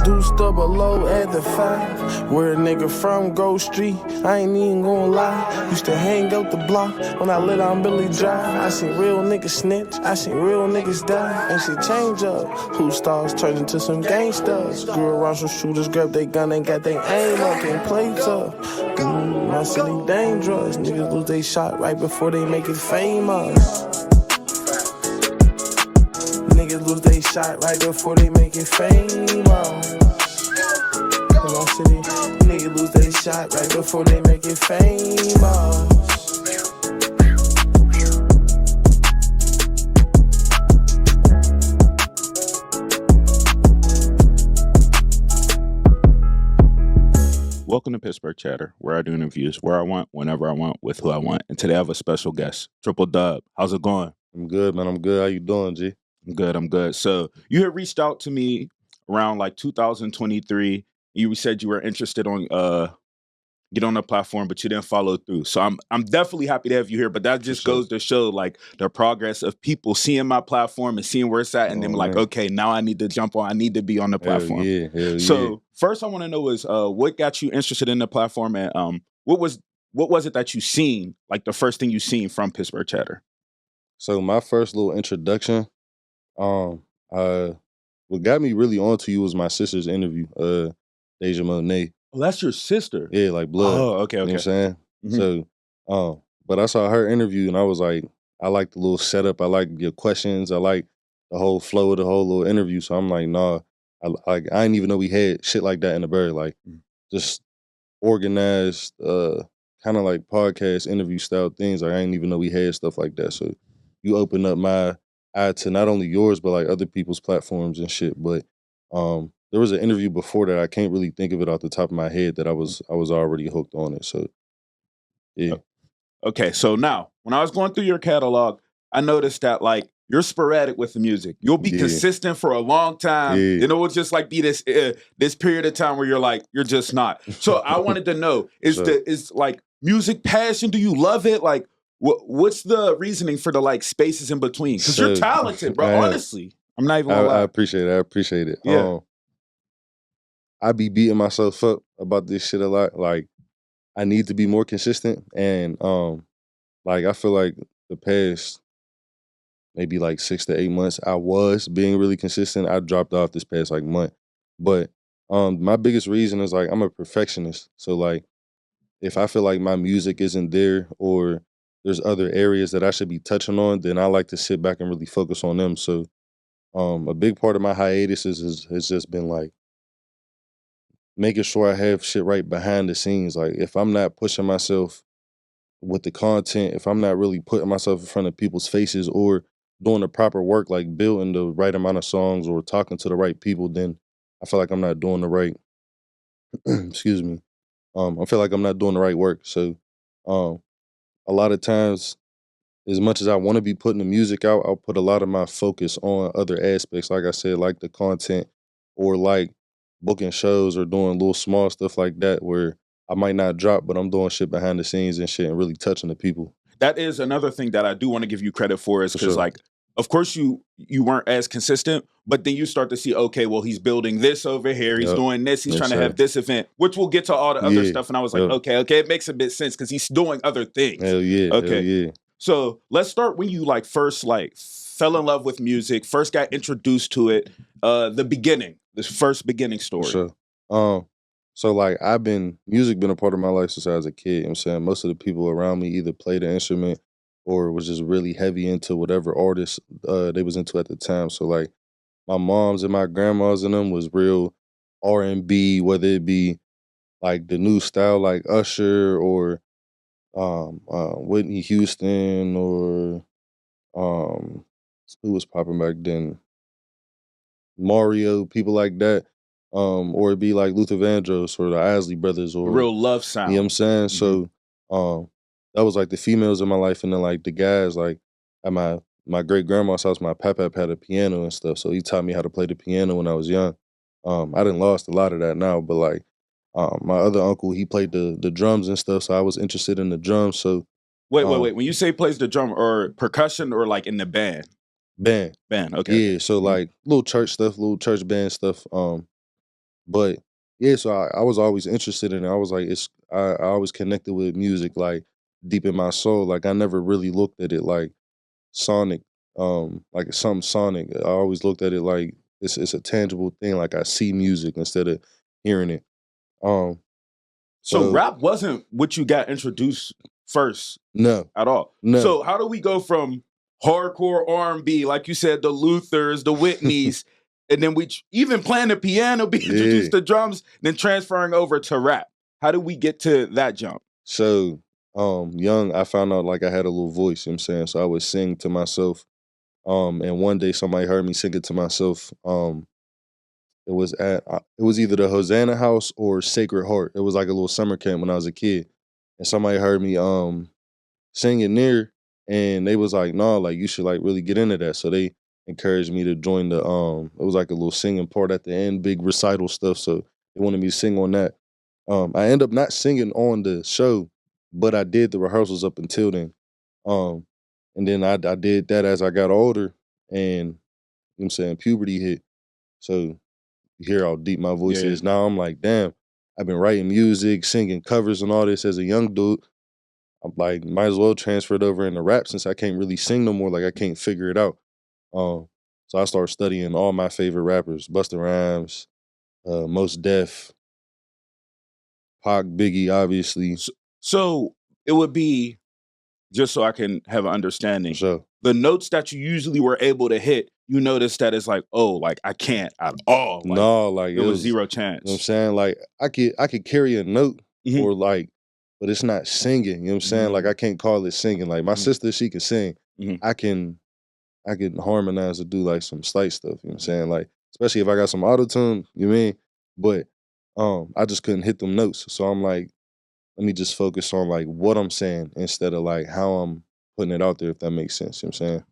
Deuced up a low at the 5. Where a nigga from Grove Street, I ain't even gonna lie. Used to hang out the block when I lit on Billy Drive. I seen real niggas snitch, I seen real niggas die. And shit change up. Who stars turned into some gangsters. Grew around some shooters, grabbed they gun and got they aim up and play tough. My city dangerous. Niggas lose they shot right before they make it famous. Niggas lose they shot right before they make it famous. In my city, niggas lose they shot right before they make it famous. Welcome to Pittsburgh Chatter, where I do interviews where I want, whenever I want, with who I want. And today I have a special guest, TripDub. How's it going? I'm good, man. I'm good. How you doing, G? I'm good. So you had reached out to me around like 2023. You said you were interested on get on the platform, but you didn't follow through. So I'm definitely happy to have you here. But that just goes to show like the progress of people seeing my platform and seeing where it's at, and then like, okay, now I need to jump on. I need to be on the platform. So first, I want to know is what got you interested in the platform, and what was it that you seen, like the first thing you seen from Pittsburgh Chatter? So my first little introduction, what got me really onto you was my sister's interview, Deja Monet. Oh, that's your sister? Yeah, like blood. Oh, okay. You know what I'm saying? Mm-hmm. So, but I saw her interview and I was like, I like the little setup. I like your questions. I like the whole flow of the whole little interview. So I'm like, nah, I didn't even know we had shit like that in the bird. Like, just organized, kind of like podcast interview style things. Like, I didn't even know we had stuff like that. So you opened up my eye to not only yours, but like other people's platforms and shit. But there was an interview before that. I can't really think of it off the top of my head that I was already hooked on it. So yeah. Okay, so now when I was going through your catalog, I noticed that like you're sporadic with the music. You'll be consistent for a long time. Yeah. Then it will just like be this period of time where you're just not. So I wanted to know, is like music passion? Do you love it? Like what's the reasoning for the like spaces in between? Because you're talented, bro. Honestly, I'm not even gonna lie. I appreciate it. Yeah. I be beating myself up about this shit a lot. Like, I need to be more consistent. And like I feel like the past maybe like 6 to 8 months, I was being really consistent. I dropped off this past like month. But my biggest reason is like I'm a perfectionist. So like if I feel like my music isn't there or there's other areas that I should be touching on, then I like to sit back and really focus on them. So a big part of my hiatus has just been like making sure I have shit right behind the scenes. Like if I'm not pushing myself with the content, if I'm not really putting myself in front of people's faces or doing the proper work, like building the right amount of songs or talking to the right people, then I feel like I'm not doing the right, excuse me. I feel like I'm not doing the right work. So a lot of times, as much as I want to be putting the music out, I'll put a lot of my focus on other aspects. Like I said, like the content or like booking shows or doing little small stuff like that where I might not drop, but I'm doing shit behind the scenes and shit and really touching the people. That is another thing that I do want to give you credit for is because like, of course you weren't as consistent, but then you start to see, okay, well, he's building this over here. He's doing this. He's trying to have this event, which we'll get to all the other stuff. And I was like, okay, it makes a bit sense because he's doing other things. Hell yeah. Okay. Hell yeah. So let's start when you like first like fell in love with music, first got introduced to it, the beginning, this first beginning story. Sure. So like music been a part of my life since I was a kid. You know what I'm saying? Most of the people around me either played an instrument or was just really heavy into whatever artist they was into at the time. So like my moms and my grandmas and them was real R&B, whether it be like the new style like Usher or Whitney Houston or who was popping back then? Mario, people like that. Or it'd be like Luther Vandross or the Isley Brothers or real love sound. You know what I'm saying? So that was like the females in my life, and then like the guys, like at my great grandma's house, my pap had a piano and stuff. So he taught me how to play the piano when I was young. I done lost a lot of that now, but like my other uncle, he played the drums and stuff, so I was interested in the drums. So wait. When you say plays the drum or percussion or like in the band? Band. Okay. Yeah, so like little church stuff, little church band stuff. But yeah, so I was always interested in it. I was like, I always connected with music like deep in my soul. Like I never really looked at it like sonic, like it's something sonic. I always looked at it like it's a tangible thing. Like I see music instead of hearing it. Um, So so rap wasn't what you got introduced first no, at all. no. So how do we go from hardcore R&B, like you said, the Luthers, the Whitneys, and then even playing the piano, be Yeah. introduced to drums, then transferring over to rap? How do we get to that jump? So young, I found out like I had a little voice, you know what I'm saying? So I would sing to myself. And one day somebody heard me sing it to myself. It was either the Hosanna House or Sacred Heart. It was like a little summer camp when I was a kid. And somebody heard me sing it near, and they was like, no, like you should like really get into that. So they encouraged me to join the it was like a little singing part at the end, big recital stuff. So they wanted me to sing on that. I ended up not singing on the show, but I did the rehearsals up until then. Um, and then I did that as I got older, and you know what I'm saying, puberty hit. So you hear how deep my voice Yeah. is. Now I'm like, damn, I've been writing music, singing covers and all this as a young dude. I'm like, might as well transfer it over into rap since I can't really sing no more. Like I can't figure it out. So I started studying all my favorite rappers: Busta Rhymes, Most Def, Pac, Biggie, obviously. So it would be, just so I can have an understanding, So the notes that you usually were able to hit, you notice that it's like, oh, like I can't at all. Like, no, like there it was was, you zero know chance. what I'm saying? Like I could carry a note Mhm. or like, but it's not singing. You know what I'm saying? Like I can't call it singing. Like my sister, she can sing. Mhm. I can harmonize or do like some slight stuff, you know what I'm saying? Like, especially if I got some auto-tune, you mean? But I just couldn't hit them notes. So I'm like, let me just focus on like what I'm saying instead of like how I'm putting it out there, if that makes sense. You know what I'm saying?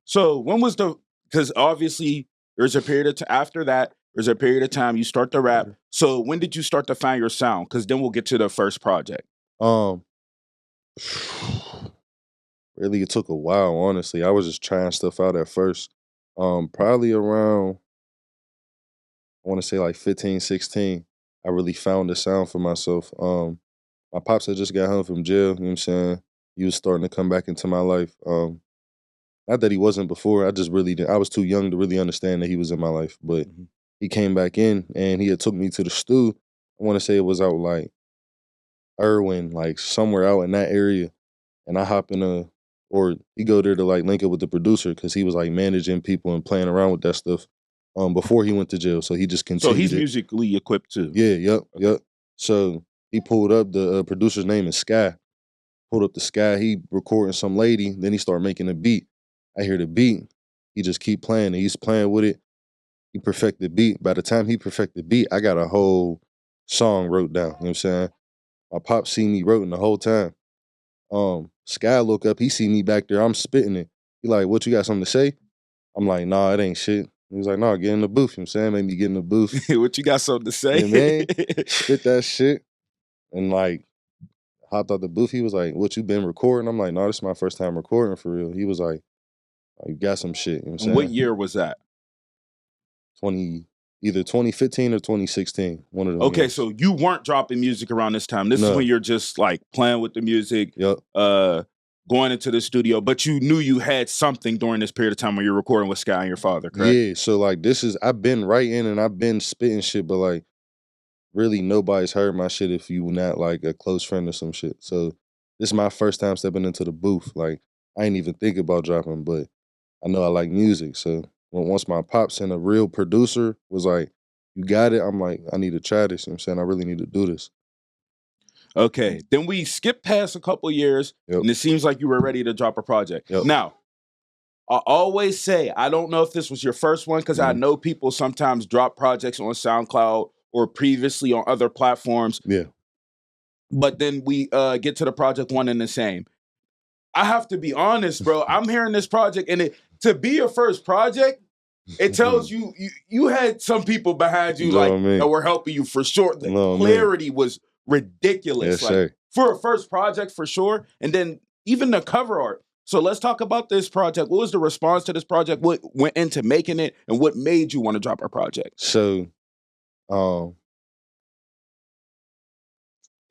So when was because obviously there's a period of after that, there's a period of time you start to rap. So when did you start to find your sound? Because then we'll get to the first project. Um really it took a while, honestly. I was just trying stuff out at first. Probably around I want to say like 15, 16, I really found the sound for myself. My pops had just got home from jail, you know what I'm saying? He was starting to come back into my life. Not that he wasn't before, I just really didn't, I was too young to really understand that he was in my life. But he came back in and he had took me to the stew. I want to say it was out like Irwin, like somewhere out in that area. And I hop in or he go there to like link up with the producer because he was like managing people and playing around with that stuff before he went to jail. So he just So continued he's it. musically equipped too. Yeah, yep. So he pulled up, the producer's name is Sky. Pulled up the Sky, he recording some lady, then he started making a beat. I hear the beat, he just keep playing it. He's playing with it. He perfect the beat. By the time he perfect the beat, I got a whole song wrote down. You know what I'm saying? My pop see me wrote the whole time. Sky look up, he see me back there, I'm spitting it. He like, what, you got something to say? I'm like, nah, it ain't shit. He was like, nah, get in the booth. You know what I'm saying? Made me get in the booth. What you got something to say? Yeah, man. Spit that shit. And like, hopped out the booth. He was like, what, you been recording? I'm like, no, this is my first time recording for real. He was like, oh, you got some shit. You know what I'm And saying? what year was that? Either 2015 or 2016. One of them Okay, years. so you weren't dropping music around this time. This is No. when you're just like playing with the music, Yep. going into the studio, but you knew you had something during this period of time when you're recording with Sky and your father, correct? Yeah, so like I've been writing and I've been spitting shit, but like really nobody's heard my shit if you not like a close friend or some shit. So this is my first time stepping into the booth. Like I ain't even think about dropping, but I know I like music. So once my pops and a real producer was like, you got it, I'm like, I need to try this. You know what I'm saying? I really need to do this. Okay, then we skip past a couple years, Yep. and it seems like you were ready to drop a project. Yep. Now, I always say, I don't know if this was your first one, because I know people sometimes drop projects on SoundCloud or previously on other platforms. Yeah. But then we get to the project one and the same. I have to be honest, bro. I'm hearing this project, and to be your first project, it tells you had some people behind you like that were helping you for sure. The clarity was ridiculous. Yes, like sir. For a first project, for sure. And then even the cover art. So let's talk about this project. What was the response to this project? What went into making it, and what made you want to drop a project? So Um,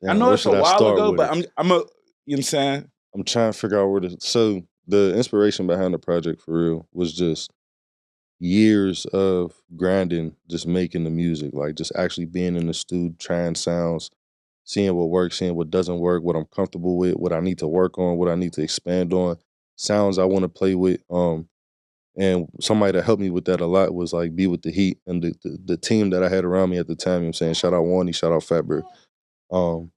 I damn, know where it's a should I while start ago, with but it? you know what I'm saying? I'm trying to figure out where to. So the inspiration behind the project for real was just years of grinding, just making the music, like just actually being in the studio, trying sounds, seeing what works, seeing what doesn't work, what I'm comfortable with, what I need to work on, what I need to expand on, sounds I want to play with. And somebody that helped me with that a lot was like Be With The Heat and the team that I had around me at the time. You know what I'm saying? Shout out Wani, shout out Fatberg. Um,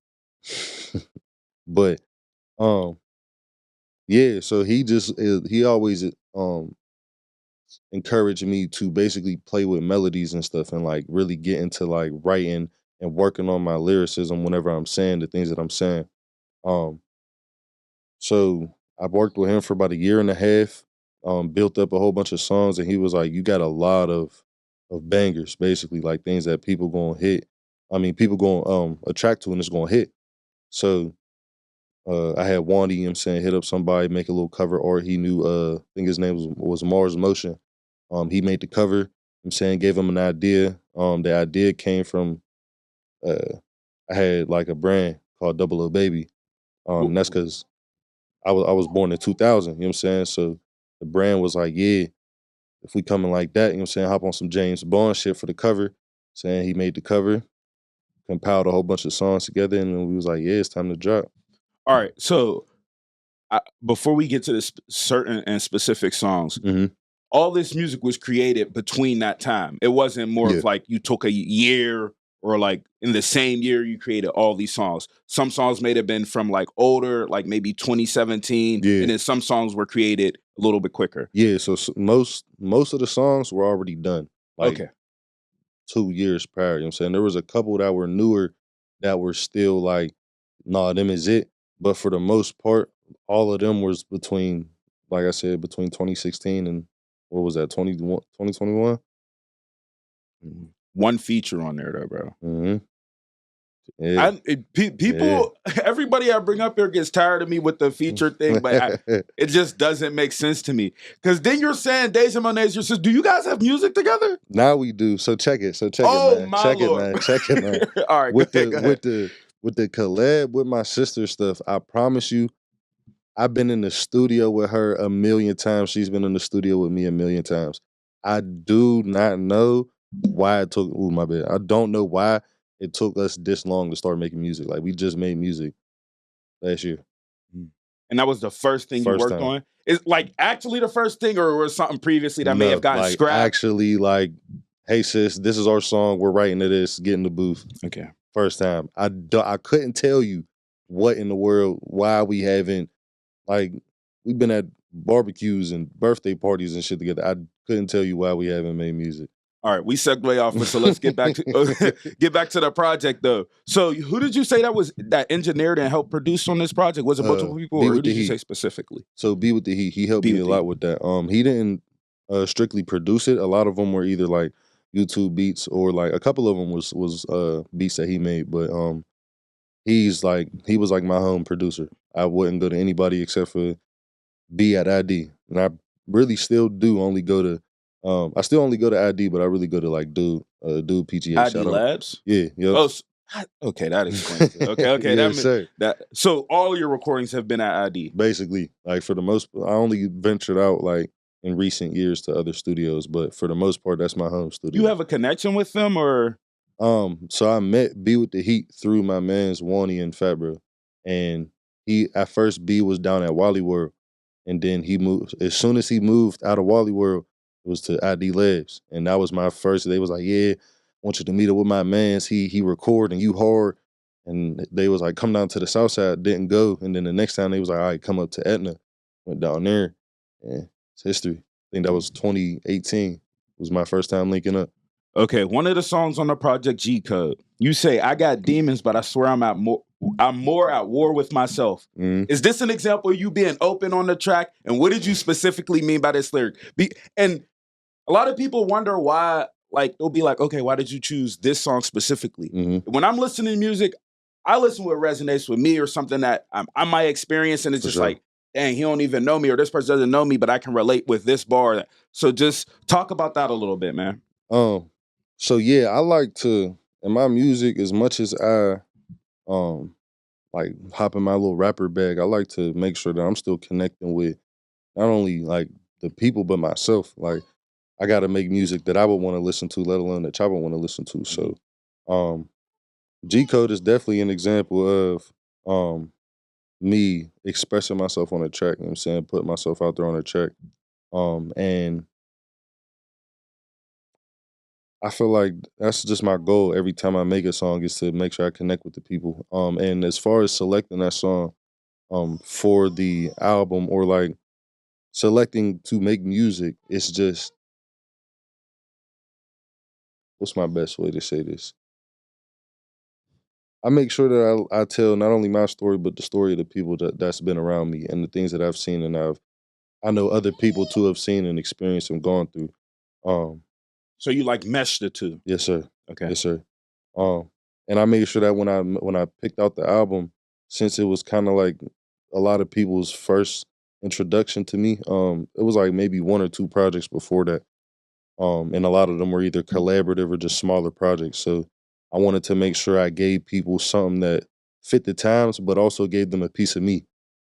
but yeah, so he always encouraged me to basically play with melodies and stuff and like really get into like writing and working on my lyricism whenever I'm saying the things that I'm saying. Um, so I worked with him for about a year and a half, built up a whole bunch of songs, and he was like, "You got a lot of bangers, basically, like things that people gonna hit. I mean, people gonna attract to and it's gonna hit." So I had Wandy, you know what I'm saying, hit up somebody, make a little cover art. He knew I think his name was Mars Motion. He made the cover, you know what I'm saying, gave him an idea. The idea came from I had like a brand called Double O Baby. And that's because I was born in 2000, you know what I'm saying? So the brand was like, yeah, if we coming like that, you know what I'm saying, hop on some James Bond shit for the cover. Saying he made the cover, compiled a whole bunch of songs together, and then we was like, yeah, it's time to drop. All right, so before we get to the certain and specific songs, all this music was created between that time. It wasn't more of like you took a year or like in the same year you created all these songs. Some songs may have been from like older, like maybe 2017, and then some songs were created a little bit quicker. Yeah, so most of the songs were already done. Like 2 years prior, you know what I'm saying? There was a couple that were newer that were still like, nah, them is it. But for the most part, all of them was between, like I said, between 2016 and what was that, 2021? One feature on there though, bro. Mm-hmm. Yeah. People, everybody I bring up here gets tired of me with the feature thing, but it just doesn't make sense to me. Because then you're saying, Days and Mondays, you're saying, do you guys have music together? Now we do. So check it. Oh, man. my Check Lord. it, man. Check it, man. All right, with go ahead. with the collab with my sister stuff, I promise you, I've been in the studio with her a million times. She's been in the studio with me a million times. I do not know why it took. Ooh, my bad. I don't know why it took us this long to start making music. Like we just made music last year. And that was the first thing you worked on? Is like actually the first thing, or was something previously that may have gotten like, scrapped? Actually, like, hey sis, this is our song. We're writing to this. Get in the booth. Okay. First time. I couldn't tell you what in the world, why we haven't, like, we've been at barbecues and birthday parties and shit together. I couldn't tell you why we haven't made music. All right, we segue off, so let's get back to the project though. So who did you say that engineered and helped produce on this project? Was it multiple people, or who did you say specifically? So Be With The Heat. He helped me a lot with that. He didn't strictly produce it. A lot of them were either like YouTube beats or like a couple of them was beats that he made. But he was like my home producer. I wouldn't go to anybody except for B at ID, and I really still do only go to. I still only go to ID, but I really go to like Dude PGA. ID Labs? Yeah. Oh, okay, that explains it. Okay, Yeah, that. So all your recordings have been at ID? Basically, like for the most, I only ventured out like in recent years to other studios, but for the most part, that's my home studio. You have a connection with them, or? So I met Be With The Heat through my man's Wani and Fabra, and he at first B was down at Wally World, and then he moved. As soon as he moved out of Wally World, it was to ID Labs, and that was my first. They was like, yeah, I want you to meet up with my man's. He record and you hard, and they was like, come down to the South Side. Didn't go, and then the next time they was like, all right, come up to Etna. Went down there, and it's history. I think that was 2018. Was my first time linking up. Okay, one of the songs on the project G Code, you say, I got demons, but I swear I'm more at war with myself. Is this an example of you being open on the track? And what did you specifically mean by this lyric? And a lot of people wonder why, like, they'll be like, okay, why did you choose this song specifically? When I'm listening to music, I listen what resonates with me or something that I might experience, and it's just like, dang, he don't even know me, or this person doesn't know me, but I can relate with this bar. So just talk about that a little bit, man. So yeah, I like to in my music as much as I like hop in my little rapper bag, I like to make sure that I'm still connecting with not only like the people but myself. Like I gotta make music that I would want to listen to, let alone that y'all would want to listen to. So um G Code is definitely an example of me expressing myself on a track, you know what I'm saying, putting myself out there on a track. And I feel like that's just my goal every time I make a song is to make sure I connect with the people. And as far as selecting that song for the album or like selecting to make music, it's just what's my best way to say this? I make sure that I tell not only my story but the story of the people that's been around me and the things that I've seen and I know other people too have seen and experienced and gone through. Um, So you like mesh the two? yes, sir. Okay. Yes, sir. Um, and I made sure that when I picked out the album, since it was kind of like a lot of people's first introduction to me, it was like maybe one or two projects before that. And a lot of them were either collaborative or just smaller projects. So I wanted to make sure I gave people something that fit the times, but also gave them a piece of me.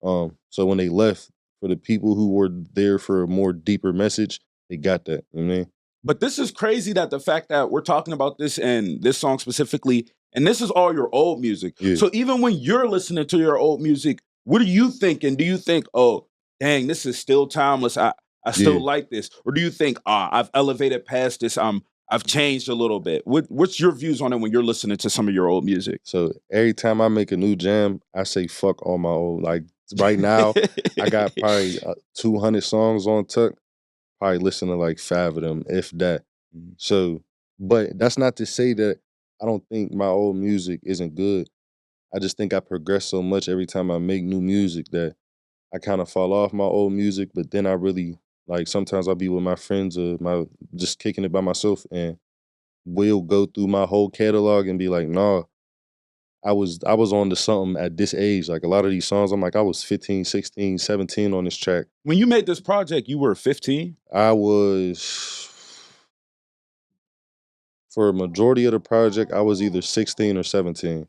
So when they left, for the people who were there for a more deeper message, they got that. You know what I mean? But this is crazy that the fact that we're talking about this and this song specifically, and this is all your old music. Yeah. So even when you're listening to your old music, what are you thinking? Do you think, oh, dang, this is still timeless. I still Yeah. like this. Or do you think, I've elevated past this. I've changed a little bit. What's your views on it when you're listening to some of your old music? So every time I make a new jam, I say fuck all my old. Like right now, I got probably 200 songs on tuck. Probably listen to like 5 of them, if that. Mhm. So, but that's not to say that I don't think my old music isn't good. I just think I progress so much every time I make new music that I kind of fall off my old music. But then I really like sometimes I'll be with my friends or my just kicking it by myself, and we'll go through my whole catalog and be like, nah, I was on to something at this age. Like a lot of these songs, I'm like, I was 15, 16, 17 on this track. When you made this project, you were 15? I was, for a majority of the project, I was either 16 or 17.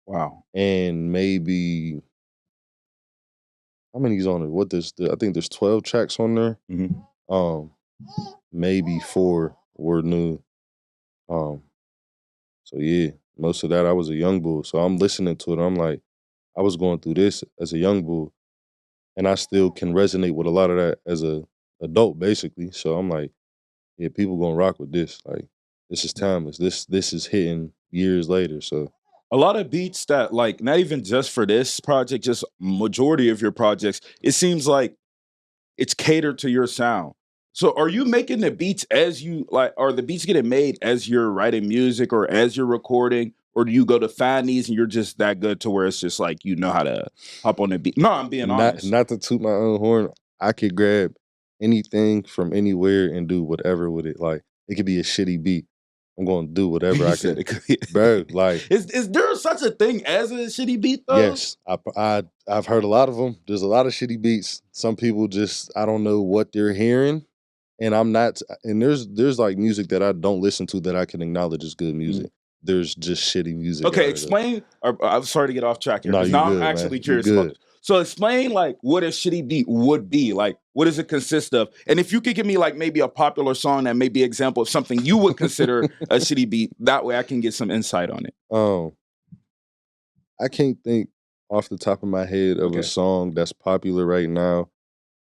Wow. And maybe, how many's on it? I think there's 12 tracks on there. Mhm. Maybe 4 were new. So yeah, most of that, I was a young bull. So I'm listening to it. I'm like, I was going through this as a young bull. And I still can resonate with a lot of that as a adult, basically. So I'm like, yeah, people gonna rock with this. Like, this is timeless. This is hitting years later. So A lot of beats that, like, not even just for this project, just majority of your projects, it seems like it's catered to your sound. So are you making the beats as you like, are the beats getting made as you're writing music or as you're recording? Or do you go to find these and you're just that good to where it's just like you know how to hop on the beat? No, I'm being honest. not to toot my own horn, I could grab anything from anywhere and do whatever with it. Like it could be a shitty beat. I'm gonna do whatever You I said can. it could be- Bro, like is there such a thing as a shitty beat though? yes, I've heard a lot of them. There's a lot of shitty beats. Some people just I don't know what they're hearing, and I'm not. And there's like music that I don't listen to that I can acknowledge is good music. There's just shitty music. Okay, out there. explain. I'm sorry to get off track here No, because you now good, I'm man. actually You curious about good. this. So explain like what a shitty beat would be. Like, what does it consist of? And if you could give me like maybe a popular song that may be an example of something you would consider a shitty beat, that way I can get some insight on it. I can't think off the top of my head of Okay. a song that's popular right now,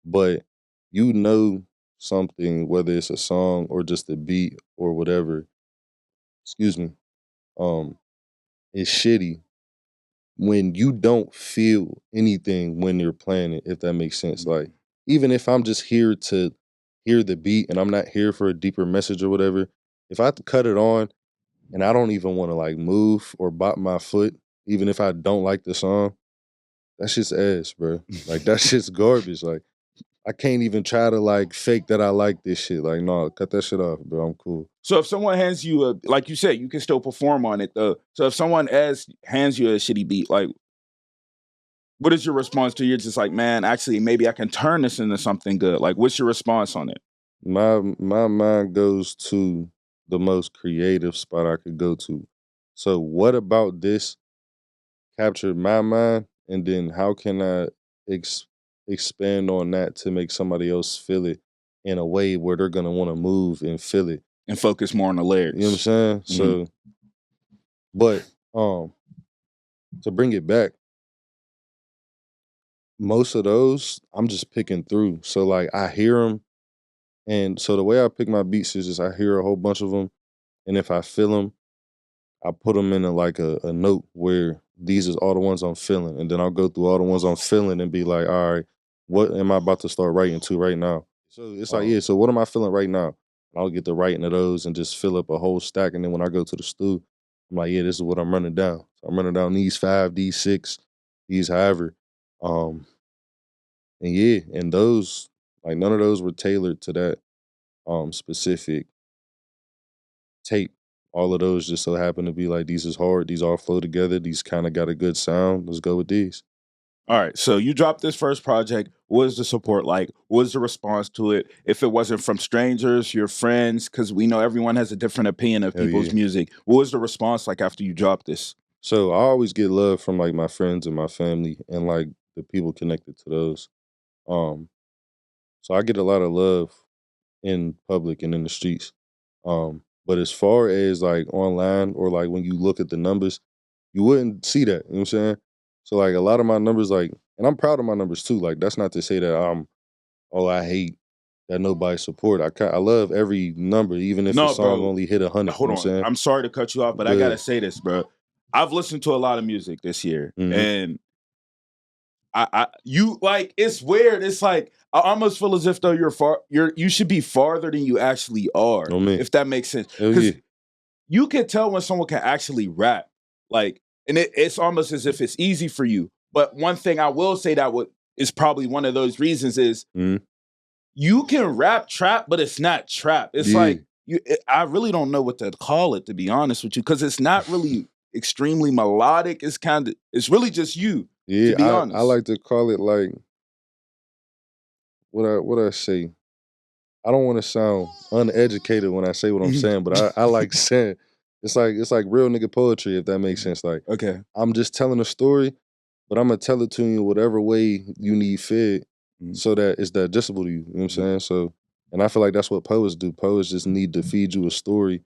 but you know something, whether it's a song or just a beat or whatever, excuse me, is shitty when you don't feel anything when you're playing it, if that makes sense. Like, even if I'm just here to hear the beat and I'm not here for a deeper message or whatever, if I have to cut it on and I don't even want to like move or bop my foot, even if I don't like the song, that shit's ass, bro. Like that shit's garbage. Like I can't even try to like fake that I like this shit. Like, no, cut that shit off, bro. I'm cool. So if someone hands you a, like you said, you can still perform on it though. So if someone hands you a shitty beat, like, what is your response to? You're just like, man, actually, maybe I can turn this into something good. Like, what's your response on it? My mind goes to the most creative spot I could go to. So what about this captured my mind, and then how can I expand on that to make somebody else feel it in a way where they're gonna want to move and feel it and focus more on the lyrics. You know what I'm saying? So, but to bring it back, most of those I'm just picking through. So like I hear them, and so the way I pick my beats is just I hear a whole bunch of them, and if I feel them, I put them in a note where these is all the ones I'm feeling, and then I'll go through all the ones I'm feeling and be like, all right, what am I about to start writing to right now? So it's like, yeah, so what am I feeling right now? I'll get to writing of those and just fill up a whole stack, and then when I go to the stew, I'm like, yeah, this is what I'm running down. So I'm running down these 5, these 6, these however. And yeah, and those, like none of those were tailored to that specific tape. All of those just so happen to be like, these is hard, these all flow together, these kind of got a good sound. Let's go with these. All right, so you dropped this first project. What was the support like? What was the response to it? If it wasn't from strangers, your friends, because we know everyone has a different opinion of people's music. What was the response like after you dropped this? So I always get love from like my friends and my family and like the people connected to those. So I get a lot of love in public and in the streets. But as far as like online or like when you look at the numbers, you wouldn't see that. You know what I'm saying? So like a lot of my numbers, like, and I'm proud of my numbers too. Like that's not to say that I hate that nobody support. I love every number, even if a song only hit 100. Hold on, you know what I'm saying? I'm sorry to cut you off, but I gotta say this, bro. I've listened to a lot of music this year, and you like it's weird. It's like I almost feel as if though you should be farther than you actually are. If that makes sense, because you can tell when someone can actually rap, like, and it's almost as if it's easy for you. But one thing I will say that is probably one of those reasons is you can rap trap, but it's not trap. It's like I really don't know what to call it, to be honest with you, because it's not really extremely melodic. It's really just you. Yeah, to be honest. I like to call it like what I say. I don't want to sound uneducated when I say what I'm saying, but I like saying it's like real nigga poetry, if that makes sense. Like, okay, I'm just telling a story, but I'm gonna tell it to you whatever way you need fed, so that it's digestible to you. You know what I'm saying? So, and I feel like that's what poets do. Poets just need to feed you a story,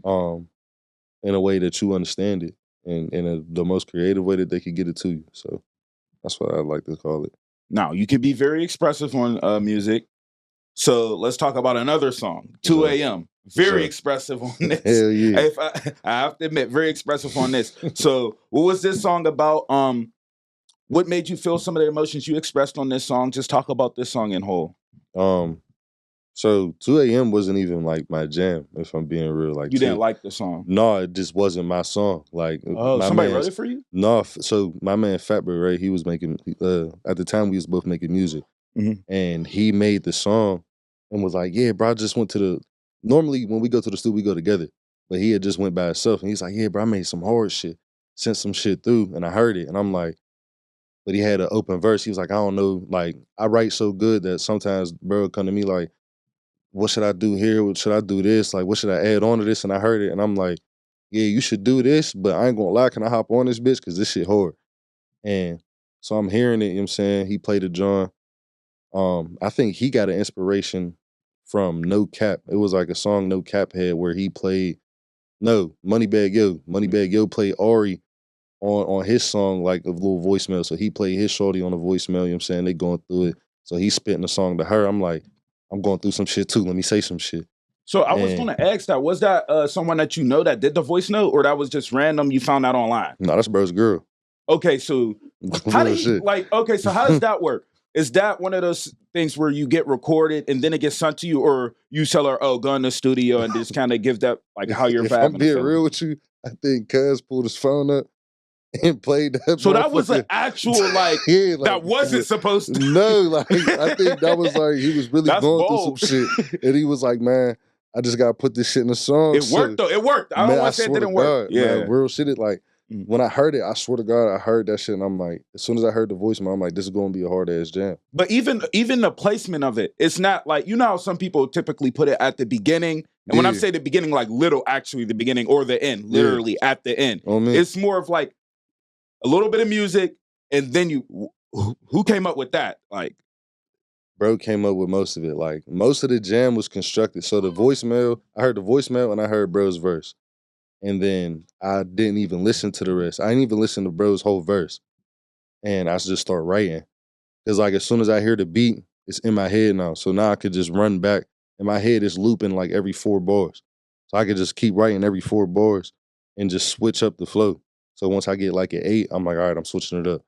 in a way that you understand it, and in the most creative way that they could get it to you. So that's what I like to call it. Now, you can be very expressive on music. So let's talk about another song, 2 a.m. Very expressive on this. Hell yeah. I have to admit, very expressive on this. So what was this song about? What made you feel some of the emotions you expressed on this song? Just talk about this song in whole. So 2 a.m. wasn't even like my jam, if I'm being real. Like you didn't like the song? No, it just wasn't my song. Like, somebody wrote it for you? No, so my man Fatboy, right? He was making at the time we was both making music, and he made the song and was like, "Yeah, bro, I just went to the." Normally when we go to the studio, we go together, but he had just went by himself, and he's like, "Yeah, bro, I made some hard shit, sent some shit through, and I heard it, and I'm like." But he had an open verse. He was like, "I don't know, like I write so good that sometimes bro come to me like, what should I do here? What should I do this? Like, what should I add on to this?" And I heard it, and I'm like, yeah, you should do this, but I ain't gonna lie, can I hop on this bitch? Because this shit hard. And so I'm hearing it, you know what I'm saying? He played a John. I think he got an inspiration from No Cap. It was like a song No Cap had where he played, Moneybag Yo played Ari on his song, like a little voicemail. So he played his shorty on the voicemail, you know what I'm saying? They going through it. So he's spitting a song to her. I'm like, I'm going through some shit too. Let me say some shit. So I was going to ask that. Was that someone that you know that did the voice note, or that was just random you found out online? No, that's bro's girl. Okay, so how do you, so how does that work? Is that one of those things where you get recorded and then it gets sent to you, or you tell her, oh, go in the studio and just kind of give that, like how you're vibing? I'm being real with you, I think Cuz pulled his phone up and played that. So that was an actual that wasn't supposed to. No, like I think that was like he was really going through some shit, and he was like, "Man, I just gotta put this shit in the song." It worked though. It worked. I don't want to say it didn't work. Yeah, man, real shit. It like when I heard it, I swear to God, I heard that shit, and I'm like, as soon as I heard the voicemail, I'm like, this is gonna be a hard ass jam. But even the placement of it, it's not like, you know how some people typically put it at the beginning And when I Yeah. say the beginning, like actually the beginning or the end, literally at the end. Oh, man. It's more of like a little bit of music, and then who came up with that? Like, Bro came up with most of it. Like, most of the jam was constructed. So the voicemail, I heard the voicemail and I heard bro's verse. And then I didn't even listen to the rest. I didn't even listen to bro's whole verse. And I just start writing. Because like as soon as I hear the beat, it's in my head now. So now I could just run back. In my head, it's looping like every 4 bars. So I could just keep writing every 4 bars and just switch up the flow. So once I get like an 8, I'm like, all right, I'm switching it up.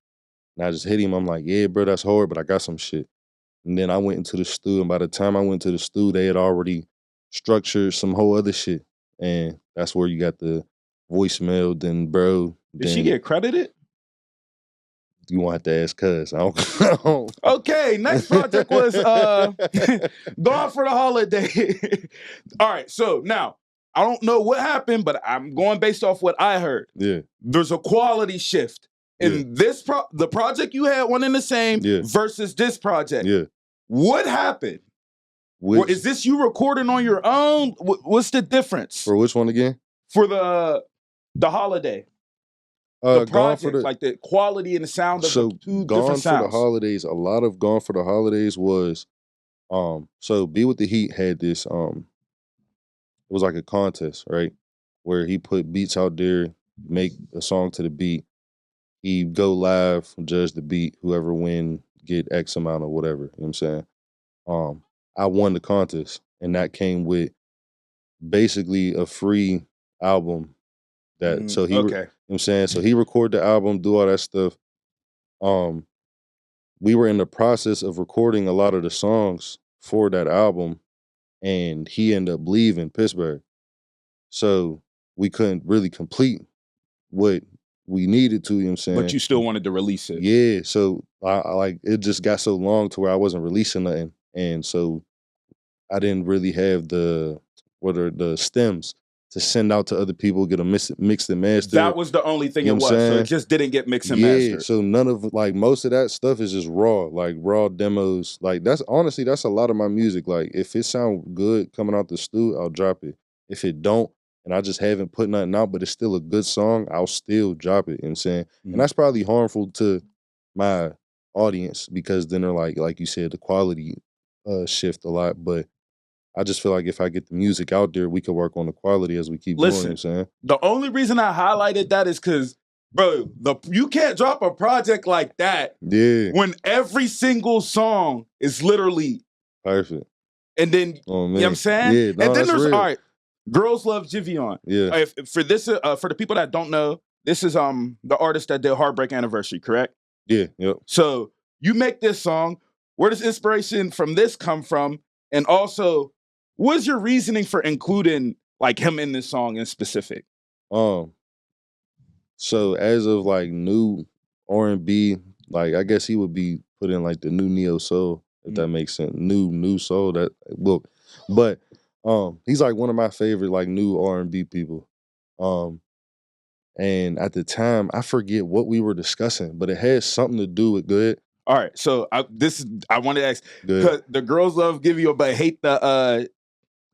And I just hit him. I'm like, yeah, bro, that's hard, but I got some shit. And then I went into the stew, and by the time I went to the stew, they had already structured some whole other shit. And that's where you got the voicemail, then bro. did she get credited? You won't have to ask cuz. I don't. Okay, next project was Gone for the Holiday. All right, so now, I don't know what happened, but I'm going based off what I heard. Yeah. There's a quality shift in this the project you had, one and the same, versus this project. Yeah. What happened? Or is this you recording on your own? What's the difference? For which one again? For the Holiday. The project, for like the quality and the sound of the two different sounds. Gone for the Holidays, a lot of Gone for the Holidays was, so Be With the Heat had this, it was like a contest, right? Where he put beats out there, make a song to the beat. He'd go live, judge the beat, whoever win, get X amount or whatever, you know what I'm saying? I won the contest, and that came with basically a free album that, so he, you know what I'm saying? So he recorded the album, do all that stuff. We were in the process of recording a lot of the songs for that album, and he ended up leaving Pittsburgh. So we couldn't really complete what we needed to, you know what I'm saying? But you still wanted to release it. Yeah, so I like, it just got so long to where I wasn't releasing nothing. And so I didn't really have the stems to send out to other people, get them mixed and mastered. That was the only thing, you know, it was. So it just didn't get mixed and mastered. Yeah, so none of, like, most of that stuff is just raw, like raw demos. Like, that's honestly, that's a lot of my music. Like, if it sounds good coming out the stew, I'll drop it. If it don't, and I just haven't put nothing out, but it's still a good song, I'll still drop it, you know what I'm saying? Mm-hmm. And that's probably harmful to my audience, because then they're like you said, the quality shift a lot. But I just feel like if I get the music out there, we can work on the quality as we keep going, you know what I'm saying? The only reason I highlighted that is because, bro, you can't drop a project like that when every single song is literally perfect. And then, you know what I'm saying? Yeah, no, and then there's, real. all right, Girls Love Jivion. Yeah. For the people that don't know, this is the artist that did Heartbreak Anniversary, correct? Yeah, yep. So you make this song. Where does inspiration from this come from? And also, what's your reasoning for including like him in this song in specific? So as of like new R&B, like I guess he would be put in like the new neo soul, if that makes sense. New soul, that well, but he's like one of my favorite like new R&B people. And at the time, I forget what we were discussing, but it had something to do with good. All right, so I wanted to ask, because the girls love give you, but hate the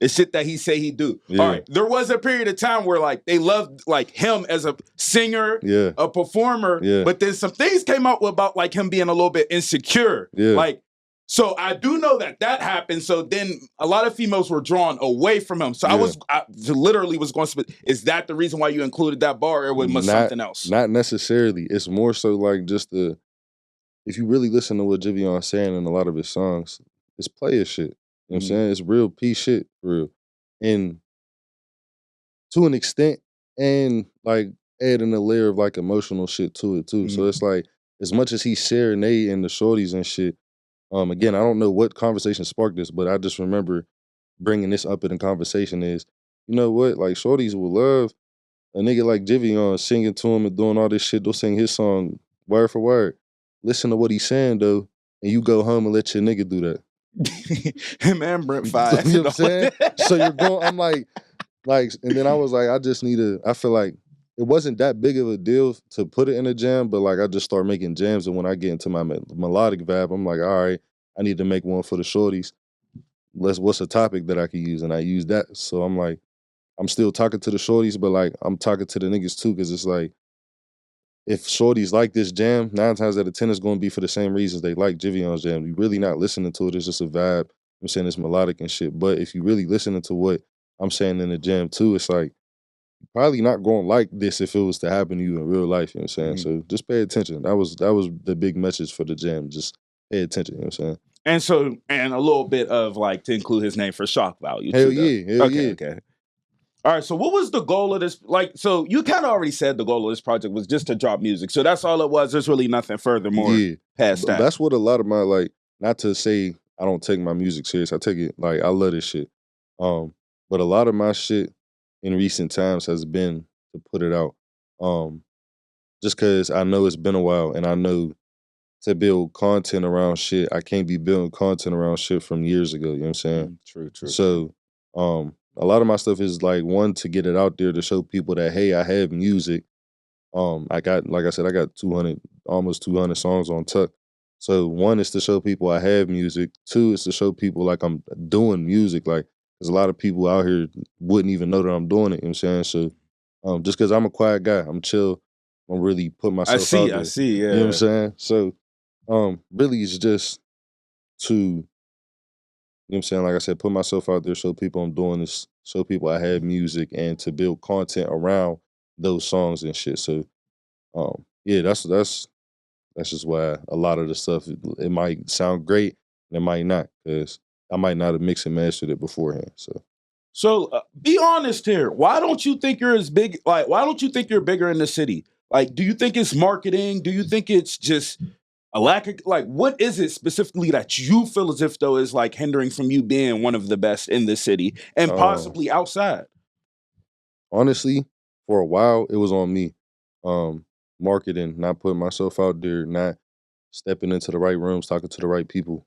shit that he say he do. Yeah. All right, there was a period of time where like they loved like him as a singer, a performer, but then some things came out about like him being a little bit insecure. Like, so I do know that happened. So then a lot of females were drawn away from him. So I literally was going to, is that the reason why you included that bar, or was it something else? Not necessarily. It's more so like just if you really listen to what Jivion's saying in a lot of his songs, it's player shit. You know what I'm saying? It's real P shit, for real. And to an extent, and like adding a layer of like emotional shit to it too. So it's like, as much as he's serenading the shorties and shit, again, I don't know what conversation sparked this, but I just remember bringing this up in the conversation is, you know what, like shorties will love a nigga like Jivion singing to him and doing all this shit. They'll sing his song word for word. Listen to what he's saying though, and you go home and let your nigga do that. Him and Brent Five. You know what I'm saying? So you're going, I'm like, and then I was like, I feel like it wasn't that big of a deal to put it in a jam, but like I just start making jams, and when I get into my melodic vibe, I'm like, all right, I need to make one for the shorties. what's a topic that I could use, and I use that. So I'm like, I'm still talking to the shorties, but like I'm talking to the niggas too, because it's like if shorties like this jam, 9 times out of 10 it's going to be for the same reasons they like Jivion's jam. You really not listening to it; it's just a vibe. I'm saying it's melodic and shit. But if you really listening to what I'm saying in the jam too, it's like probably not going to like this if it was to happen to you in real life. You know what I'm saying? So just pay attention. That was the big message for the jam. Just pay attention. You know what I'm saying? And a little bit of like to include his name for shock value. Hell too, yeah, hell yeah. Okay. All right, so what was the goal of this? Like, so you kind of already said the goal of this project was just to drop music. So that's all it was. There's really nothing furthermore past that. That's what a lot of my, like, not to say I don't take my music serious. I take it, like, I love this shit. But a lot of my shit in recent times has been to put it out. Just because I know it's been a while and I know to build content around shit, I can't be building content around shit from years ago. You know what I'm saying? True. So, a lot of my stuff is like, one, to get it out there to show people that, hey, I have music. I got, like I said, I got almost 200 songs on Tuck. So one is to show people I have music. Two is to show people like I'm doing music. Like, there's a lot of people out here wouldn't even know that I'm doing it. You know what I'm saying? So, just because I'm a quiet guy, I'm chill. I'm really put myself out there. I see. Yeah. You know what I'm saying? So, really, it's just to, you know what I'm saying? Like I said, put myself out there, show people I'm doing this, show people I have music, and to build content around those songs and shit. So, yeah, that's just why a lot of the stuff, it might sound great and it might not, because I might not have mixed and mastered it beforehand. So be honest here. Why don't you think you're as big? Like, why don't you think you're bigger in the city? Like, do you think it's marketing? Do you think it's just a lack of, like, what is it specifically that you feel as if though is like hindering from you being one of the best in the city and possibly outside? Honestly, for a while, it was on me. Marketing, not putting myself out there, not stepping into the right rooms, talking to the right people.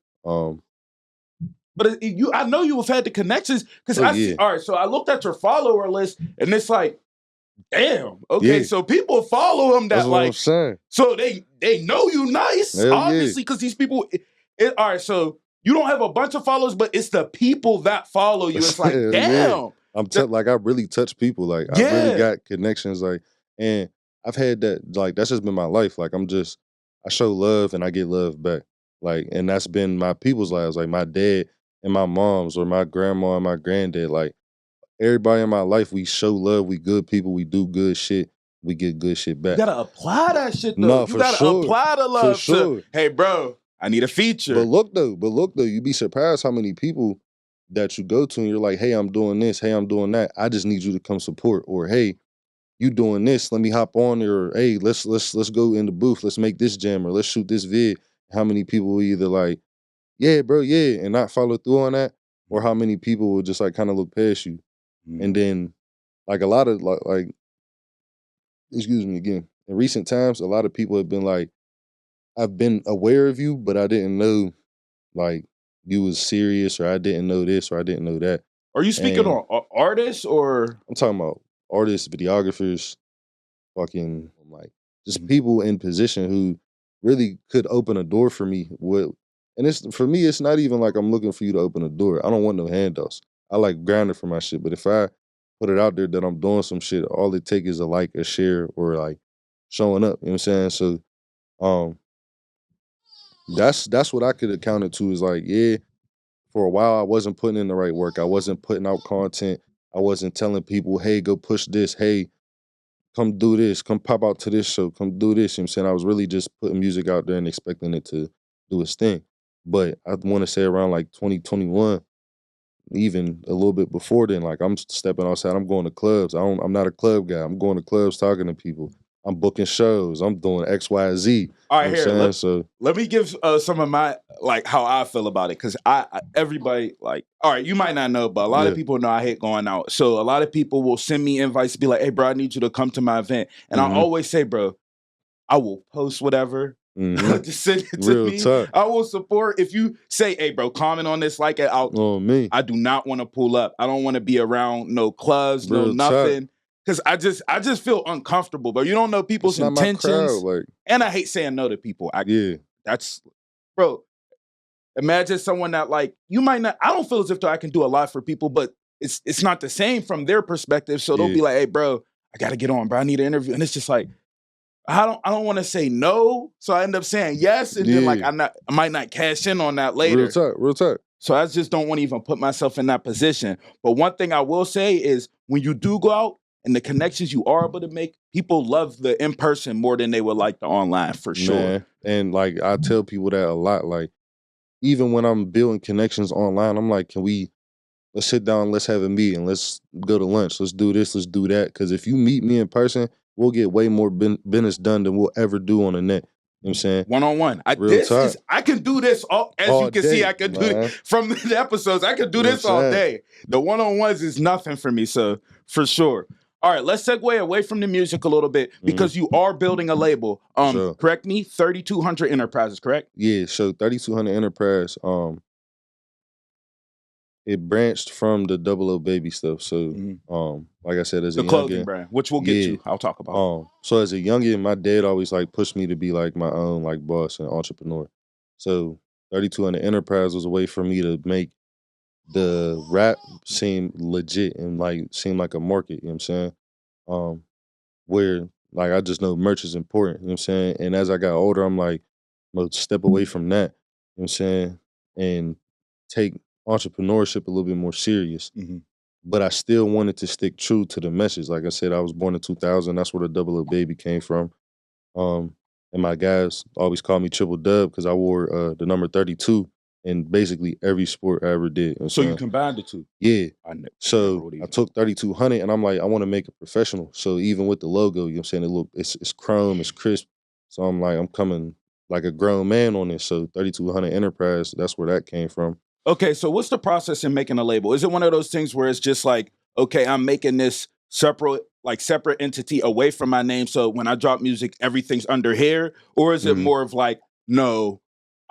But I know you have had the connections because see. All right, so I looked at your follower list and it's like, damn. Okay, so people follow him that That's what like, I'm saying. so they know you nice, Hell obviously, because these people. All right, so you don't have a bunch of followers, but it's the people that follow you. It's like, damn. Like, I really touch people. Like, I really got connections. Like, and I've had that. Like, that's just been my life. Like, I show love and I get love back. Like, and that's been my people's lives. Like, my dad and my mom's, or my grandma and my granddad. Like, everybody in my life, we show love. We good people. We do good shit. We get good shit back. You gotta apply that shit though. No, you for gotta sure. apply the love. For sure. Hey, bro, I need a feature. But look though, you'd be surprised how many people that you go to and you're like, hey, I'm doing this, hey, I'm doing that. I just need you to come support. Or, hey, you doing this, let me hop on there. Or, hey, let's go in the booth, let's make this jam, or let's shoot this vid. How many people will either like, yeah, bro, yeah, and not follow through on that? Or how many people will just like kind of look past you? And then like a lot of like excuse me again, in recent times, a lot of people have been like, I've been aware of you, but I didn't know like you was serious, or I didn't know this, or I didn't know that. Are you speaking on artists, or I'm talking about artists, videographers, fucking like just people in position who really could open a door for me. And it's, for me, it's not even like I'm looking for you to open a door. I don't want no handouts. I like grinding for my shit. But if I put it out there that I'm doing some shit, all it takes is a like, a share, or like showing up. You know what I'm saying? So that's what I could account it to, is like, yeah, for a while I wasn't putting in the right work. I wasn't putting out content. I wasn't telling people, hey, go push this. Hey, come do this. Come pop out to this show. Come do this. You know what I'm saying? I was really just putting music out there and expecting it to do its thing. But I want to say around like 2021, even a little bit before then, like, I'm stepping outside. I'm going to clubs. I'm not a club guy. I'm going to clubs, talking to people. I'm booking shows. I'm doing X, Y, Z. All right, you know here. Let me give some of my, like, how I feel about it, because everybody, like, all right, you might not know, but a lot of people know I hate going out. So a lot of people will send me invites to be like, hey, bro, I need you to come to my event. And I always say, bro, I will post whatever. Just send it to Real me. tough. I will support. If you say, hey, bro, comment on this, like it, me. I do not want to pull up. I don't want to be around no clubs, Real no nothing. Because I just feel uncomfortable, but you don't know people's intentions. Crowd, like, and I hate saying no to people. Yeah. That's, bro, Imagine someone that like you might not. I don't feel as if though I can do a lot for people, but it's not the same from their perspective. So they'll be like, "Hey, bro, I gotta get on, bro. I need an interview," and it's just like. I don't want to say no, so I end up saying yes, and then like I might not cash in on that later. Real talk. So I just don't want to even put myself in that position. But one thing I will say is when you do go out and the connections you are able to make, people love the in person more than they would like the online for sure. Man. And like I tell people that a lot. Like even when I'm building connections online, I'm like, let's sit down, let's have a meeting, let's go to lunch, let's do this, let's do that. Because if you meet me in person, we'll get way more business done than we'll ever do on the net. You know what I'm saying? One-on-one. I can do this as you can see, I can do it from the episodes. I can do this all day. The one-on-ones is nothing for me, so for sure. All right, let's segue away from the music a little bit because you are building a label. Sure. Correct me, 3200 Enterprises, correct? Yeah, so 3200 Enterprise, it branched from the Double O Baby stuff. So, like I said, as a youngin, clothing brand, which we'll get to, I'll talk about. So as a youngin, my dad always like pushed me to be like my own like boss and entrepreneur. So 3200 Enterprise was a way for me to make the rap seem legit and like seem like a market. You know what I'm saying? Where like I just know merch is important. You know what I'm saying? And as I got older, I'm like, I'm gonna step away from that. You know what I'm saying? And take entrepreneurship a little bit more serious. But I still wanted to stick true to the message. Like I said, I was born in 2000. That's where the Double O Baby came from. And my guys always call me TripDub because I wore the number 32 in basically every sport I ever did. You know so you combined the two? Yeah. So I took 3200 and I'm like, I want to make it professional. So even with the logo, you know what I'm saying? It's chrome, it's crisp. So I'm like, I'm coming like a grown man on this. So 3200 Enterprise, that's where that came from. Okay, so what's the process in making a label? Is it one of those things where it's just like, okay, I'm making this separate entity away from my name, so when I drop music, everything's under here? Or is it more of like, no,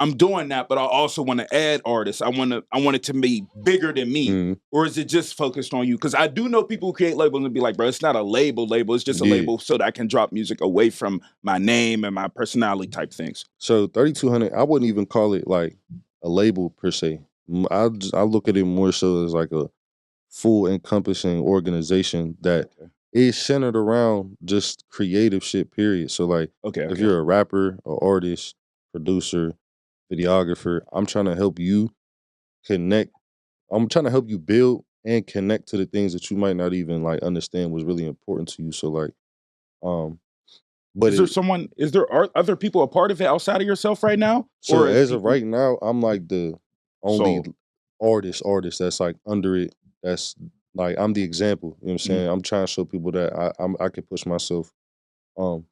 I'm doing that, but I also want to add artists. I want it to be bigger than me. Or is it just focused on you? Because I do know people who create labels and be like, bro, it's not a label. It's just a label so that I can drop music away from my name and my personality type things. So 3200, I wouldn't even call it like a label per se. I look at it more so as like a full encompassing organization that is centered around just creative shit, period. So like, if you're a rapper, or artist, producer, videographer, I'm trying to help you connect. I'm trying to help you build and connect to the things that you might not even like understand was really important to you. So like, but is there other people a part of it outside of yourself right now? So as of right now, I'm like the only artist that's like under it. That's like, I'm the example. You know what I'm saying? I'm trying to show people that I can push myself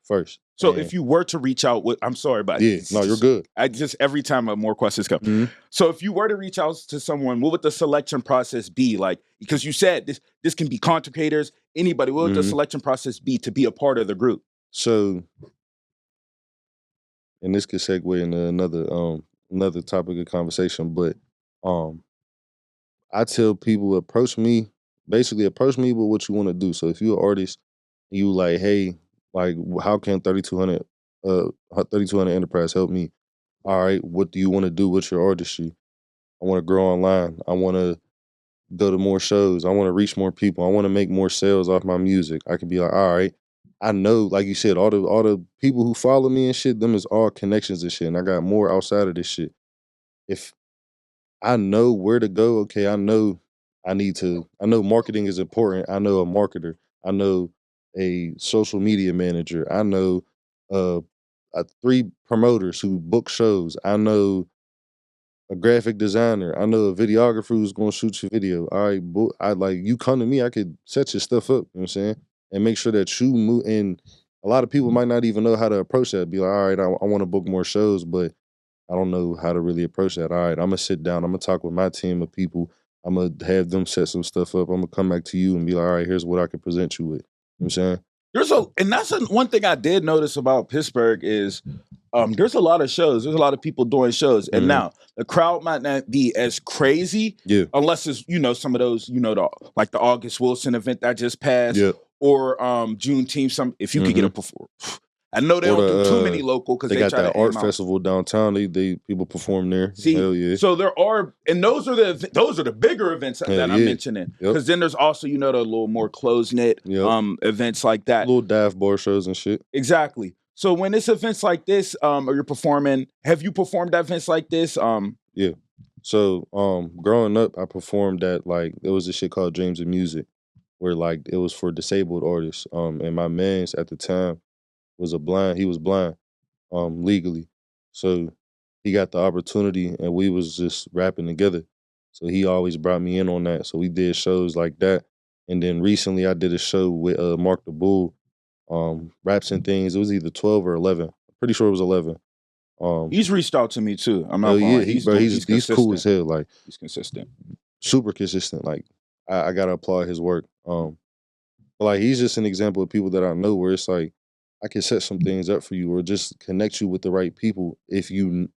first. So if you were to reach out with, I'm sorry, but no, you're good. I just, every time more questions come. So if you were to reach out to someone, what would the selection process be like? Because you said this can be content creators, anybody. What would the selection process be to be a part of the group? So, and this could segue into another topic of conversation, but I tell people, approach me with what you want to do. So if you're an artist, you like, hey, like, how can 3200 Enterprise help me? All right, what do you want to do with your artistry? I want to grow online. I want to go to more shows. I want to reach more people. I want to make more sales off my music. I could be like, all right, I know, like you said, all the people who follow me and shit, them is all connections and shit. And I got more outside of this shit. If I know where to go, okay, I know marketing is important. I know a marketer. I know a social media manager. I know 3 promoters who book shows. I know a graphic designer. I know a videographer who's gonna shoot your video. All right, I like, you come to me, I could set your stuff up, you know what I'm saying? And make sure that you move. And a lot of people might not even know how to approach that. Be like, all right, I want to book more shows, but I don't know how to really approach that. All right, I'm gonna sit down, I'm gonna talk with my team of people. I'm gonna have them set some stuff up. I'm gonna come back to you and be like, all right, here's what I can present you with. You know what I'm saying? And that's one thing I did notice about Pittsburgh is there's a lot of shows. There's a lot of people doing shows. And now the crowd might not be as crazy unless it's, some of those, like the August Wilson event that just passed or Juneteenth. If you could get a I know they Or don't do too the, many local because they they got try that to art aim out. festival downtown. They people perform there. See, Hell yeah. so there are, and those are the bigger events Hell that I'm yeah. mentioning. Yep. Because then there's also, you know, the little more close knit Yep. events like that. Little dive bar shows and shit. Exactly. So when it's events like this, or you're performing, have you performed at events like this? Yeah. So growing up, I performed at like there was this shit called Dreams of Music, where like it was for disabled artists. And my man's at the time was he was blind, legally. So he got the opportunity and we was just rapping together. So he always brought me in on that. So we did shows like that. And then recently I did a show with Mark the Bull, Raps and Things. It was either 12 or 11. I'm pretty sure it was 11. He's reached out to me too. I'm not Oh gonna yeah, lie. he's consistent. cool as hell. Like He's consistent. super consistent. Like I gotta applaud his work. But like he's just an example of people that I know where it's like I can set some things up for you or just connect you with the right people if you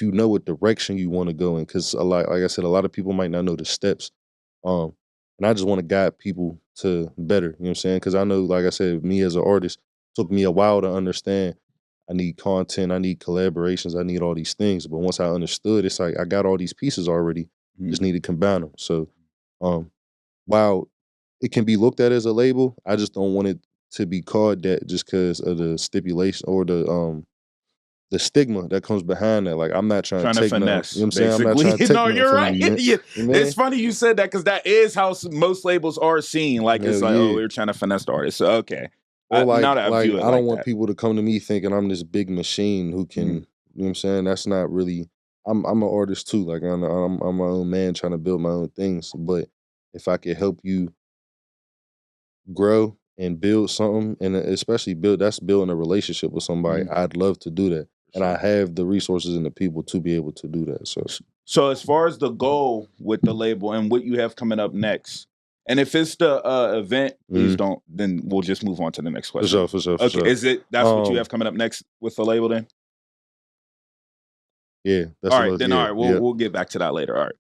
know what direction you want to go in. Because like I said, a lot of people might not know the steps. And I just want to guide people to better. You know what I'm saying? Because I know, like I said, me as an artist, it took me a while to understand. I need content, I need collaborations, I need all these things. But once I understood, it's like I got all these pieces already. Just need to combine them. So while it can be looked at as a label, I just don't want it to be called that just because of the stipulation or the stigma that comes behind that. Like I'm not trying to take finesse. you know what I'm saying? I'm not basically. trying to take No, nothing you're from right. you, man. Yeah. You know? It's funny you said that because that is how most labels are seen. Like it's Hell like, oh, yeah. we're trying to finesse the artist. So okay. Or Now that I view it I don't like want that. people to come to me thinking I'm this big machine who can, you know what I'm saying? That's not really. I'm an artist too. Like I'm my own man trying to build my own things. But if I could help you grow and build something, and especially building a relationship with somebody, I'd love to do that. And I have the resources and the people to be able to do that. So as far as the goal with the label and what you have coming up next, and if it's the event, please don't. Then we'll just move on to the next question. For sure. Okay, is it that's what you have coming up next with the label then? Yeah, that's all right. Then all right, we'll get back to that later. All right.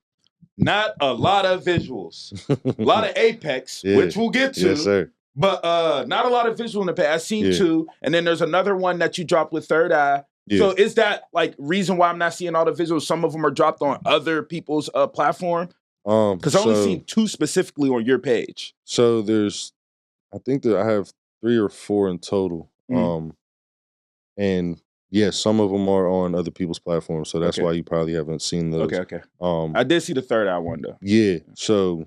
Not a lot of visuals, a lot of Apex, which we'll get to. Yes, sir. But not a lot of visual in the past. I've seen two, and then there's another one that you dropped with Third Eye. Yeah. So is that like reason why I'm not seeing all the visuals? Some of them are dropped on other people's platform. Because I only seen two specifically on your page. So I think that I have 3 or 4 in total. And yeah, some of them are on other people's platforms, so that's why you probably haven't seen those. Okay. I did see the Third Eye one though. Yeah. So,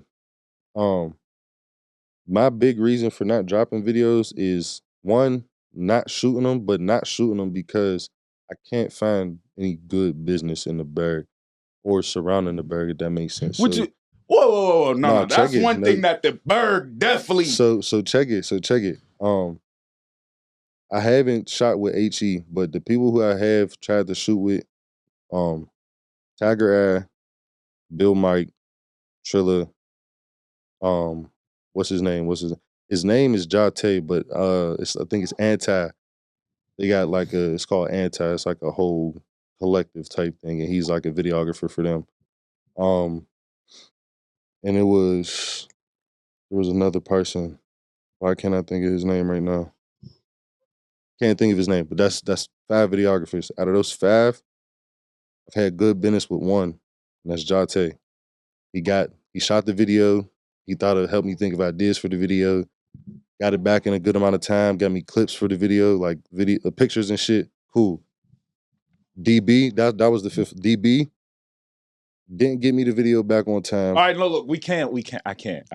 my big reason for not dropping videos is one, not shooting them, but not shooting them because I can't find any good business in the Berg or surrounding the Berg, if that makes sense. Whoa. No. That's one thing that the Berg definitely. So check it. I haven't shot with HE, but the people who I have tried to shoot with, Tiger Eye, Bill Mike, Trilla, what's his name? His name is Jate, but I think it's Anti. They got like it's called Anti. It's like a whole collective type thing, and he's like a videographer for them. And there was another person. Why can't I think of his name right now? Can't think of his name, but that's 5 videographers. Out of those 5, I've had good business with one, and that's Jate. He shot the video. He thought it would help me think of ideas for the video. Got it back in a good amount of time. Got me clips for the video, like pictures and shit. Cool. DB, that was the 5th. DB didn't get me the video back on time. All right, no, look, we can't. I can't.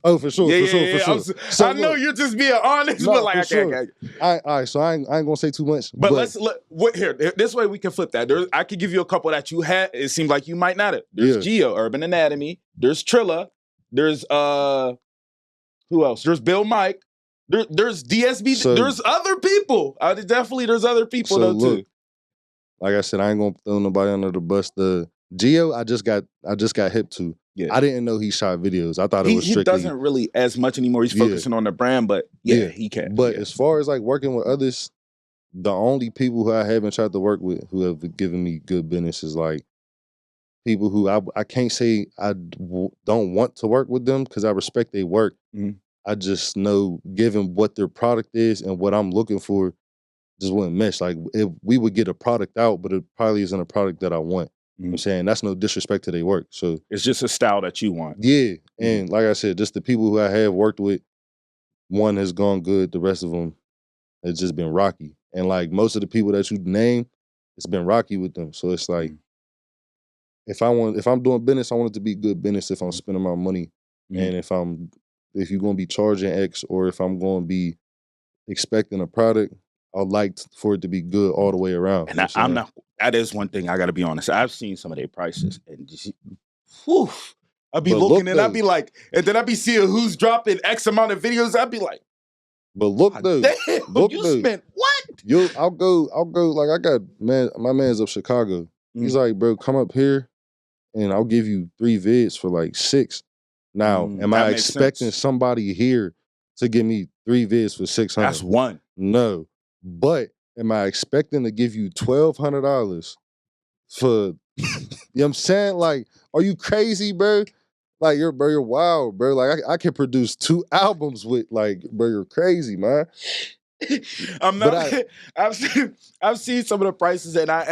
Oh, for sure. I know you're just being honest, but like, I can't. All right, so I ain't gonna say too much. But let's look here. This way we can flip that. I could give you a couple that you had. It seems like you might not have. There's Geo, Urban Anatomy. There's Trilla. There's who else? There's Bill Mike. There's DSB. There's other people. There's other people though too. Like I said, I ain't gonna throw nobody under the bus. The Geo, I just got hip to. Yeah. I didn't know he shot videos. I thought it was strictly. He doesn't really as much anymore. He's focusing on the brand, but he can. But as far as like working with others, the only people who I haven't tried to work with who have given me good business is like people who I can't say don't want to work with them because I respect their work. I just know, given what their product is and what I'm looking for, just wouldn't mesh. Like if we would get a product out, but it probably isn't a product that I want. You know what I'm saying? That's no disrespect to their work. So It's just a style that you want. yeah. And like I said, just the people who I have worked with, one has gone good, the rest of them has just been rocky. And like most of the people that you name, it's been rocky with them. So it's like if I'm doing business, I want it to be good business if I'm spending my money. And if you're gonna be charging X, or if I'm gonna be expecting a product, I'd like for it to be good all the way around. And I'm not. That is one thing I got to be honest. I've seen some of their prices, and just, whew, I'd be But looking, look, and I'd though. be like, and then I'd be seeing who's dropping X amount of videos. I'd be like, But look though, damn, look you though. spent what? I'll go. Like I got my man's up Chicago. He's like, bro, come up here, and I'll give you 3 vids for like 6. Now, am I expecting somebody here to give me 3 vids for 600? That's one. No, but am I expecting to give you $1,200 for? You know what I'm saying? Like, are you crazy, bro? Like you're wild, bro. Like I can produce 2 albums with, like, bro, you're crazy, man. I'm not. I've seen some of the prices, and I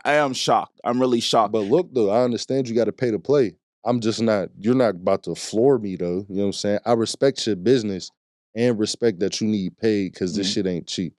am shocked. I'm really shocked. But look though, I understand you got to pay to play. I'm just not. You're not about to floor me though. You know what I'm saying? I respect your business and respect that you need paid because this shit ain't cheap.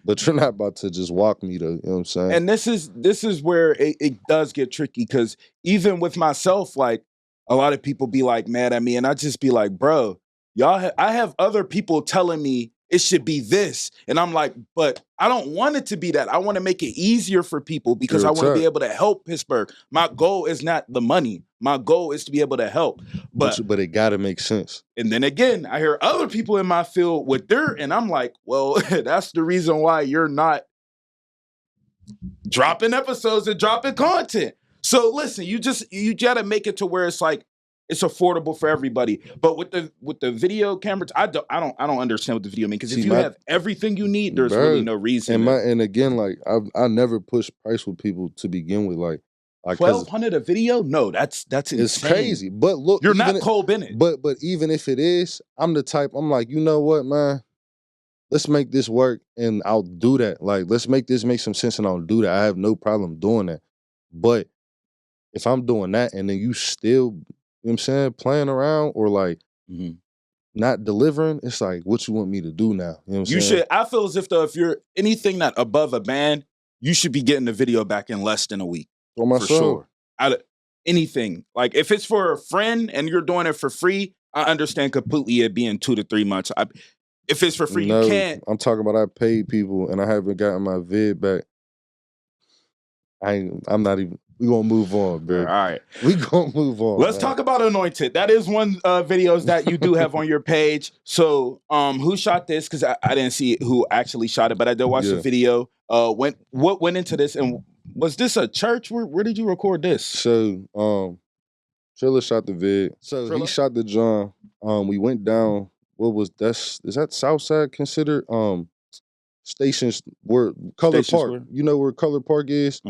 But you're not about to just walk me though. You know what I'm saying? And this is where it does get tricky, because even with myself, like, a lot of people be like mad at me, and I just be like, bro, I have other people telling me it should be this, and I'm like, but I don't want it to be that. I want to make it easier for people because I want to be able to help Pittsburgh. My goal is not the money. My goal is to be able to help. But it gotta make sense. And then again, I hear other people in my field with their, and I'm like, well, that's the reason why you're not dropping episodes and dropping content. So listen, you gotta make it to where it's like it's affordable for everybody. But with the video cameras, I don't understand what the video means, because if you have everything you need, there's really no reason. And again, like I never push price with people to begin with. Like $1,200 a video? No, that's insane. It's crazy. But look, you're not Cole Bennett. But even if it is, I'm the type. I'm like, you know what, man? Let's make this work, and I'll do that. Like, let's make this make some sense, and I'll do that. I have no problem doing that. But if I'm doing that, and then you still, you know what I'm saying, playing around or like not delivering, it's like, what you want me to do now? You know what I'm saying? Should. I feel as if though, if you're anything that above a band, you should be getting the video back in less than a week. For sure. Anything. Like if it's for a friend and you're doing it for free, I understand completely it being 2 to 3 months. If it's for free, you can't. I'm talking about I paid people and I haven't gotten my vid back. I'm not even. We gonna move on, bro. All right, we gonna move on. Let's talk about Anointed. That is one videos that you do have on your page. So, who shot this? Because I didn't see who actually shot it, but I did watch the video. What went into this, and was this a church? Where did you record this? So, Trilla shot the vid. So he shot the John. We went down. Is that Southside considered stations where Color Park? Square? You know where Color Park is?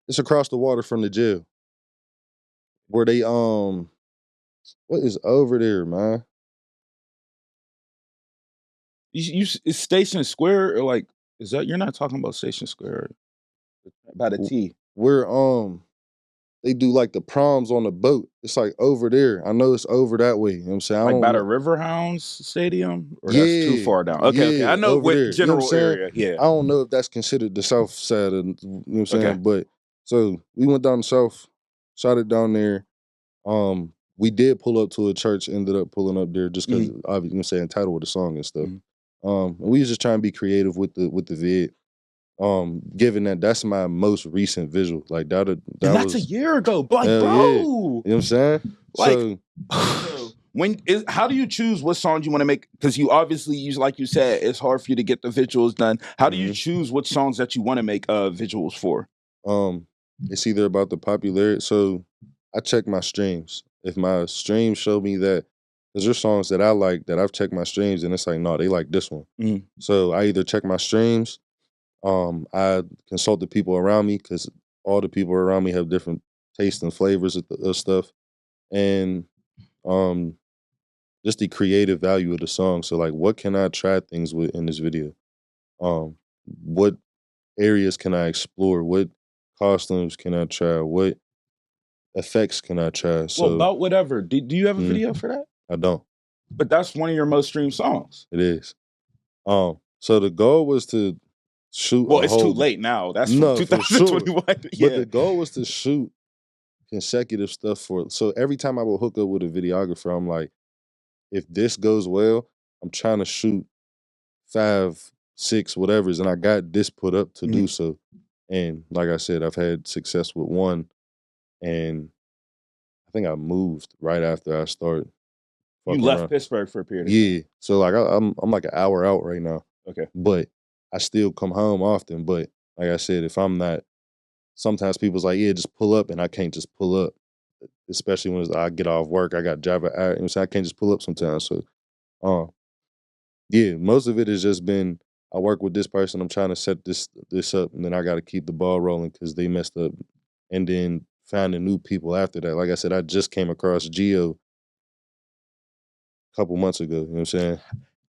It's across the water from the jail. Where they what is over there, man? Is Station Square, or like, is that, you're not talking about Station Square by the T? Where they do like the proms on the boat. It's like over there. I know it's over that way. You know what I'm saying? Like by the Riverhounds Stadium? Or that's too far down. Okay. I know what general area. Yeah. I don't know if that's considered the south side of, you know what I'm saying? Okay. But so we went down south, shot it down there. We did pull up to a church, ended up pulling up there just because obviously, you know what I'm saying, title of the song and stuff. And we was just trying to be creative with the vid. Given that that's my most recent visual, like that's was a year ago, like, bro. Yeah. You know what I'm saying? Like, how do you choose what songs you want to make? Because you obviously, like you said, it's hard for you to get the visuals done. How do you choose what songs that you want to make visuals for? It's either about the popularity. So I check my streams. If my streams show me that, because there's songs that I like that I've checked my streams and it's like, no, they like this one. So I either check my streams. I consult the people around me because all the people around me have different tastes and flavors of stuff, and just the creative value of the song. So like, what can I try things with in this video? What areas can I explore? What costumes can I try? What effects can I try? Well, So about whatever. Do you have a video for that? I don't. But that's one of your most streamed songs. It is. So the goal was to shoot. Well, it's too late now. That's from 2021. Sure. Yeah. But the goal was to shoot consecutive stuff so every time I would hook up with a videographer, I'm like, if this goes well, I'm trying to shoot 5, 6, whatever's, and I got this put up to do so. And like I said, I've had success with one, and I think I moved right after I started. You left Pittsburgh for a period of time. Yeah. So like I'm like an hour out right now. Okay. But I still come home often. But like I said, if I'm not, sometimes people's like, yeah, just pull up, and I can't just pull up. Especially when I get off work, I got job and so I can't just pull up sometimes. So yeah, most of it has just been I work with this person, I'm trying to set this up, and then I gotta keep the ball rolling because they messed up. And then finding new people after that. Like I said, I just came across Gio a couple months ago. You know what I'm saying?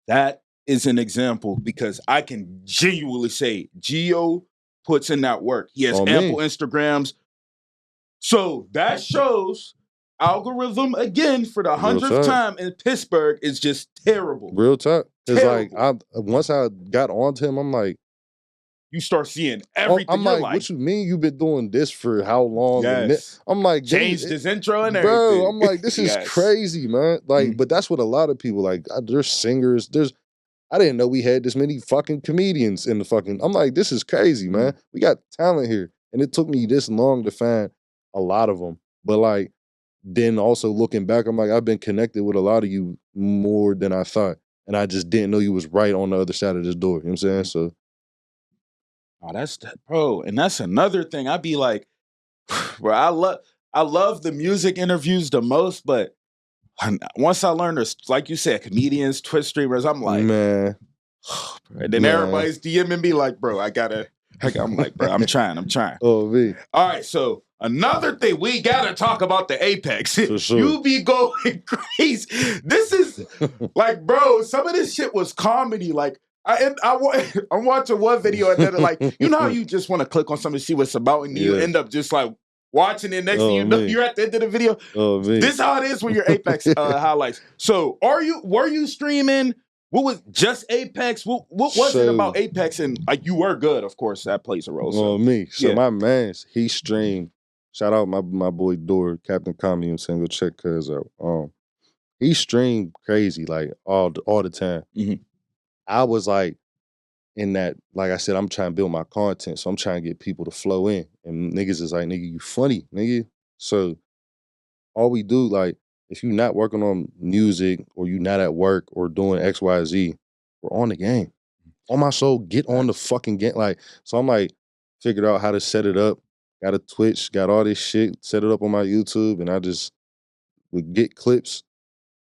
That is an example because I can genuinely say Gio puts in that work. He has ample Instagrams. So that shows algorithm again for the 100th time in Pittsburgh is just terrible. Real talk. It's like once I got onto him, I'm like, you start seeing everything. I'm like, what you mean you've been doing this for how long? Yes. I'm like, changed his intro and bro, everything. I'm like, this is crazy, man. Like, but that's what a lot of people like. There's singers. I didn't know we had this many fucking comedians in the fucking. I'm like, this is crazy, man. We got talent here, and it took me this long to find a lot of them. But like, then also looking back, I'm like, I've been connected with a lot of you more than I thought, and I just didn't know you was right on the other side of this door. You know what I'm saying? So. Oh, that's bro, and that's another thing. I'd be like, bro, I love the music interviews the most, but once I learned there's, like you said, comedians, Twitch streamers, I'm like, man. And then everybody's DMing me like, bro, I'm like, bro, I'm trying. Oh, me. All right, so another thing, we gotta talk about the Apex. For sure. You be going crazy. This is like, bro, some of this shit was comedy. Like, I'm watching one video and then like, you know how you just want to click on something to see what it's about, and you end up just like watching it. Next thing you know, you're at the end of the video. Oh, me. This is how it is with your Apex highlights. So, were you streaming? What was just Apex? What was it about Apex? And like, you were good, of course. That plays a role. So. Me. So my man's, he streamed. Shout out my boy Dor, Captain Comedy. I'm saying, go check cuz out. He streamed crazy, like all the time. Mm-hmm. I was like in that, like I said, I'm trying to build my content, so I'm trying to get people to flow in. And niggas is like, nigga, you funny, nigga. So all we do, like, if you're not working on music or you not at work or doing X, Y, Z, we're on the game. On my soul, get on the fucking game. Like, so I'm like, figured out how to set it up. Got a Twitch, got all this shit, set it up on my YouTube, and I just would get clips,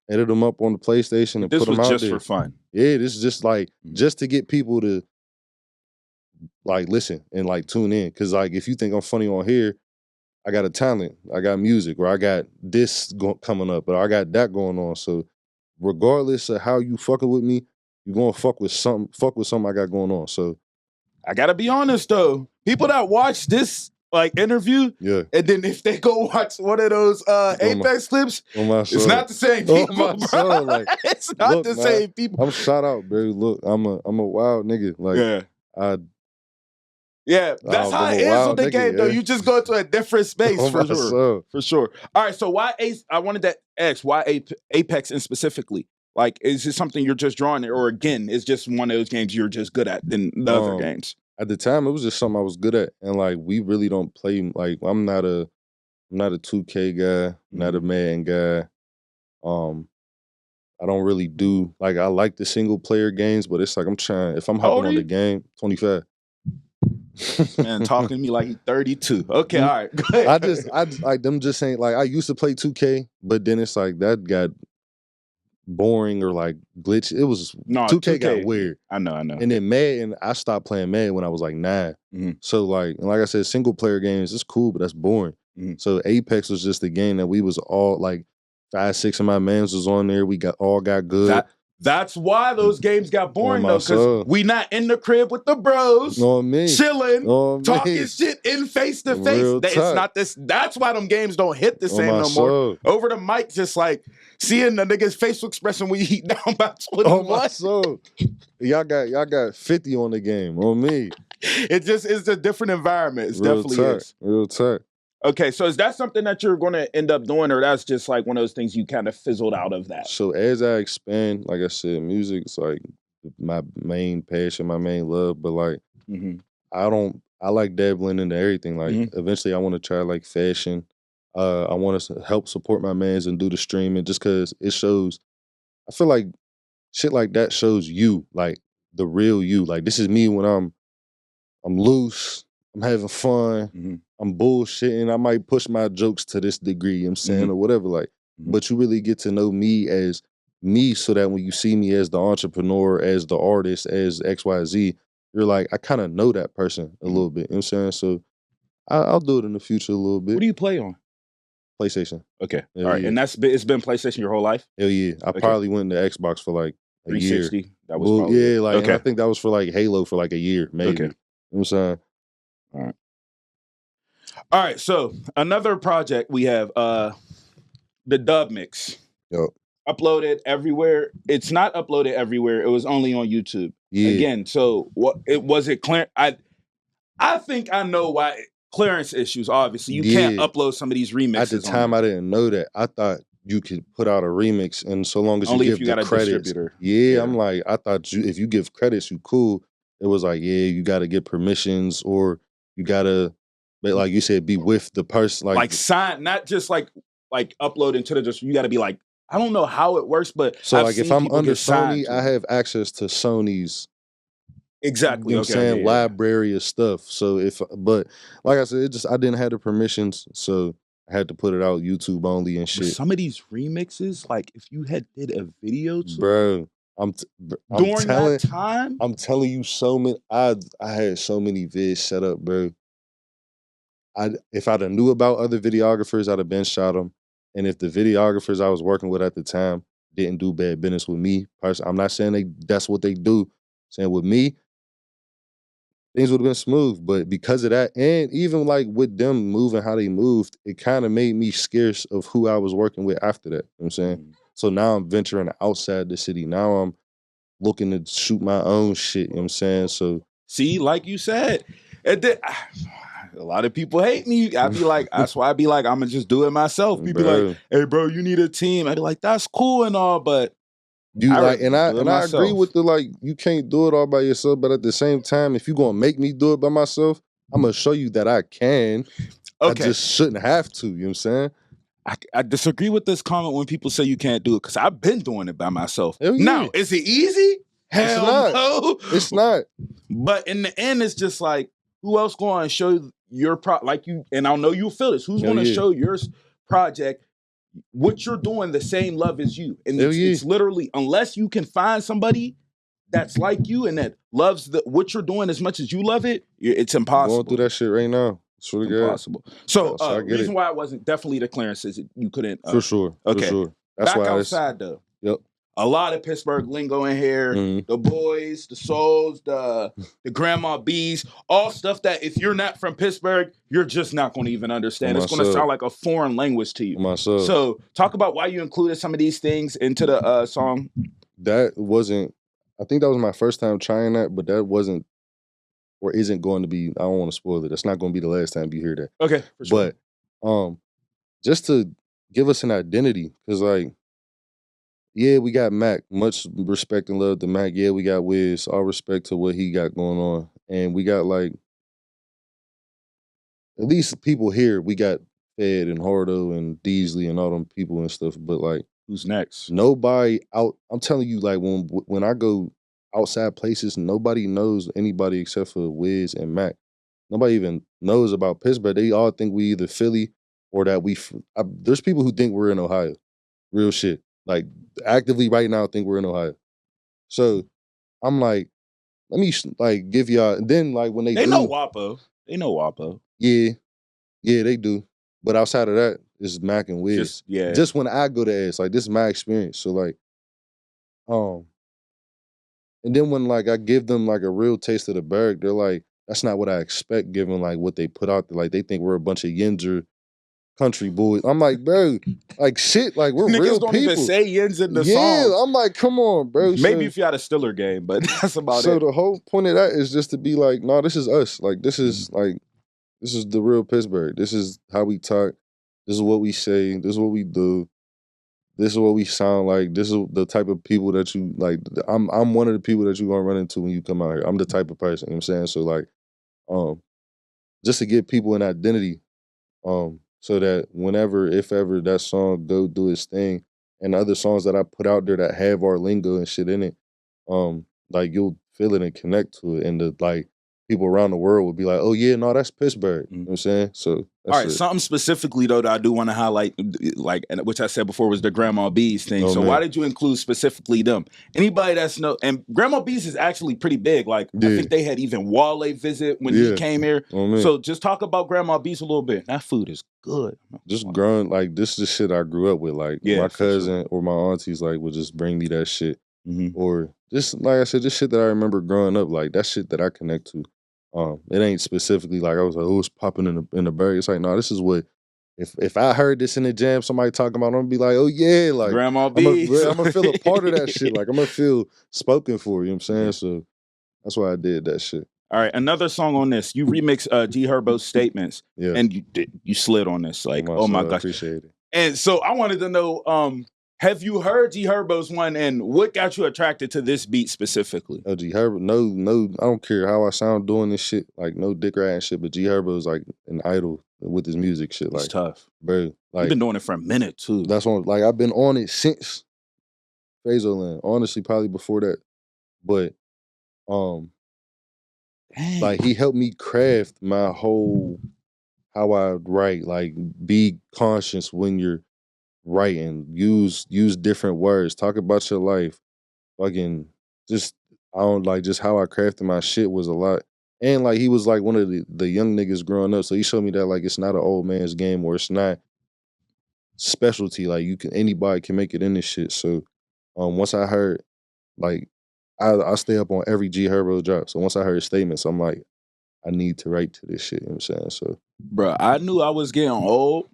edit them up on the PlayStation, and put them out there. This was just for fun. Yeah, this is just like, just to get people to like listen and like tune in. Cause like, if you think I'm funny on here, I got a talent, I got music, or I got this coming up, or I got that going on. So regardless of how you fucking with me, you're gonna fuck with something I got going on. So I gotta be honest though, people that watch this like interview, and then if they go watch one of those Apex clips, it's not the same people, bro. Like, it's not the same people. I'm shout out, bro. Look, I'm a wild nigga. Like, that's how it is with the game, though. You just go to a different space for sure. For sure. All right, so why I wanted to ask, why Apex in specifically? Like, is this something you're just drawing, or again, it's just one of those games you're just good at than the other games? At the time, it was just something I was good at, and like, we really don't play. Like, I'm not a 2K guy, not a Madden guy. I don't really do, like, I like the single player games, but it's like if I'm hopping on the game, 25. Man, talking to me like he's 32. Okay, all right. Go ahead. I just like them just saying, like, I used to play 2K, but then it's like that got boring or like glitch. It was 2K got weird. I know. And then Madden, I stopped playing Madden when I was like 9. So like I said, single player games, it's cool, but that's boring. So Apex was just a game that we was all like, 5, 6 of my mans was on there. We all got good. That's why those games got boring though, because soul. we not in the crib with the bros, On me. chilling, On talking me. shit in face to face. Real It's talk. not this. That's why them games don't hit the On same my no soul. more. Over the mic, just like seeing the nigga's facial expression when you heat down by 21. On my soul. Y'all got 50 on the game. On me. It's a different environment. It's Real definitely talk. is. Real talk. Okay, so is that something that you're going to end up doing, or that's just like one of those things you kind of fizzled out of that? So as I expand, like I said, music's like my main passion, my main love, but like I like dabbling into everything. Like eventually I want to try like fashion. I want to help support my mans and do the streaming just because it shows. I feel like shit like that shows you, like the real you. Like this is me when I'm loose, I'm having fun, I'm bullshitting. I might push my jokes to this degree, you know what I'm saying, or whatever. Like, but you really get to know me as me so that when you see me as the entrepreneur, as the artist, as XYZ, you're like, I kind of know that person a little bit. You know what I'm saying? So I'll do it in the future a little bit. What do you play on? PlayStation. Okay. Hell all right. yeah. And it's been PlayStation your whole life? Hell yeah. I probably went into Xbox for like a 360. year. That was probably yeah, like and I think that was for like Halo for like a year, maybe. Okay. You know what I'm saying? All right. All right. So another project we have, the dub mix. Yep. Uploaded everywhere. It's not uploaded everywhere. It was only on YouTube. Yeah. Again, so what it was it clear? I think I know why. Clearance issues, obviously. You can't upload some of these remixes. At the time, I didn't know that. I thought you could put out a remix, and so long as only you if give you the got a credits. distributor. Yeah, I'm like, I thought if you give credits, you cool. It was like, yeah, you got to get permissions, or you got to, like you said, be with the person. Like sign, not just like uploading to the distributor. You got to be like, I don't know how it works, but so I've like seen if I'm people under get signed Sony, I have access to Sony's. Exactly. You know what I'm saying? Library of stuff. So but like I said, I didn't have the permissions, so I had to put it out YouTube only and shit. But some of these remixes, like if you had did a video to bro, during that time, I'm telling you so many. I had so many vids set up, bro. If I'd have knew about other videographers, I'd have been shot them. And if the videographers I was working with at the time didn't do bad business with me, I'm not saying that's what they do. I'm saying with me, things would have been smooth, but because of that, and even like with them moving how they moved, it kind of made me scarce of who I was working with after that. You know what I'm saying? So now I'm venturing outside the city. Now I'm looking to shoot my own shit. You know what I'm saying? So see, like you said, a lot of people hate me. I be like, that's why I be like, I'm gonna just do it myself. People be like, hey, bro, you need a team. I be like, that's cool and all, but I agree with the like, you can't do it all by yourself. But at the same time, if you gonna make me do it by myself, I'm gonna show you that I can. Okay. I just shouldn't have to. You know what I'm saying? I disagree with this comment when people say you can't do it because I've been doing it by myself. Yeah. Now, is it easy? Hell no. It's not. But in the end, it's just like, who else going to show your like you? And I know you'll feel this. Who's going to show your project what you're doing the same love as you? And it's literally, unless you can find somebody that's like you and that loves what you're doing as much as you love it, it's impossible. I'm going through that shit right now. It's impossible. So reason why I wasn't definitely the clearances you couldn't. For sure. Okay. For sure. That's back why outside though. Yep. A lot of Pittsburgh lingo in here. The boys, the souls, the grandma bees, all stuff that if you're not from Pittsburgh, you're just not going to even understand. It's going to sound like a foreign language to you. So talk about why you included some of these things into the song. That wasn't, I think that was my first time trying that, but that wasn't or isn't going to be, I don't want to spoil it. That's not going to be the last time you hear that. Okay, for sure. But just to give us an identity, because like, yeah, we got Mac. Much respect and love to Mac. Yeah, we got Wiz. All respect to what he got going on. And we got like, at least people here, we got Fed and Hardo and Deasley and all them people and stuff. But like, who's next? Nobody out. I'm telling you, like when I go outside places, nobody knows anybody except for Wiz and Mac. Nobody even knows about Pittsburgh. They all think we either Philly or that there's people who think we're in Ohio. Real shit. Like actively right now think we're in Ohio. So I'm like, let me like give y'all. And then like when they know WAPO. They know WAPO. Yeah, they do. But outside of that, it's Mac and Wiz. Just, yeah. Just when I go to ads, like this is my experience. So like, and then when like I give them like a real taste of the Berg, they're like, that's not what I expect given like what they put out there. Like they think we're a bunch of Yinzer country boys. I'm like, bro, like shit, like we're Niggas real don't people. even say Yins in the Yeah, song. I'm like, come on, bro. Maybe if you had a Stiller game, but that's about it. So the whole point of that is just to be like, no, this is us. Like this is this is the real Pittsburgh. This is how we talk. This is what we say. This is what we do. This is what we sound like. This is the type of people that you like. I'm one of the people that you're gonna run into when you come out here. I'm the type of person, you know what I'm saying? So like, just to give people an identity, so that whenever, if ever that song go do its thing, and other songs that I put out there that have our lingo and shit in it, like you'll feel it and connect to it, and the like people around the world will be like, oh yeah, no, that's Pittsburgh. You know what I'm saying? So that's all right, something specifically though that I do want to highlight, like which I said before was the Grandma B's thing. Oh, so man. why did you include specifically them? Anybody that's and Grandma B's is actually pretty big. Like I think they had even Wale visit when he came here. Oh, man. So just talk about Grandma B's a little bit. That food is good. Just growing, like this is the shit I grew up with. Like my cousin or my aunties like would just bring me that shit. Or just like I said, just shit that I remember growing up, like that shit that I connect to. It ain't specifically like I was like, oh, it's popping in the burger. It's like, no, this is what if I heard this in the jam, somebody talking about it, I'm gonna be like, oh yeah, like Grandma B. I'm gonna feel a part of that shit. Like I'm gonna feel spoken for, you know what I'm saying? So that's why I did that shit. All right, another song on this. You remix G Herbo's Statements. Yeah. And you slid on this. Like, oh my gosh. I appreciate it. And so I wanted to know, have you heard G Herbo's one, and what got you attracted to this beat specifically? Oh, G Herbo, no, I don't care how I sound doing this shit, like no dick riding shit, but G Herbo's like an idol with his music shit. It's like tough. Bro, like you've been doing it for a minute too. That's on, like I've been on it since Phazoland. Honestly, probably before that. But Dang. like he helped me craft my whole how I write, like be conscious when you're writing, use different words, talk about your life, fucking just I don't like just how I crafted my shit was a lot. And like he was like one of the young niggas growing up, so he showed me that like it's not an old man's game, or it's not specialty. Like anybody can make it in this shit. So once I heard, like I stay up on every G Herbo drop. So once I heard Statements, I'm like, I need to write to this shit. You know what I'm saying? So bro, I knew I was getting old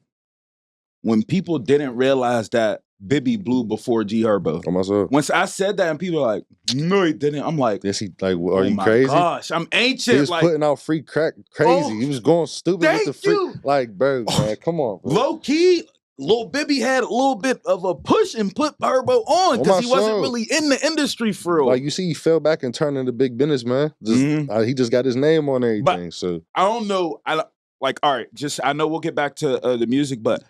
when people didn't realize that Bibby blew before G Herbo. Oh, myself. Once I said that and people are like, no, he didn't. I'm like, yes, he like, are you crazy? Oh my gosh, I'm ancient. He was like, putting out free crack crazy. He was going stupid with the free. You. Like, bro, man, come on, bro. Low key, Lil Bibby had a little bit of a push and put Herbo on because he wasn't really in the industry for real. Like you see, he fell back and turned into big business, man. He just got his name on everything. But so I don't know. Like, all right, I know we'll get back to the music, but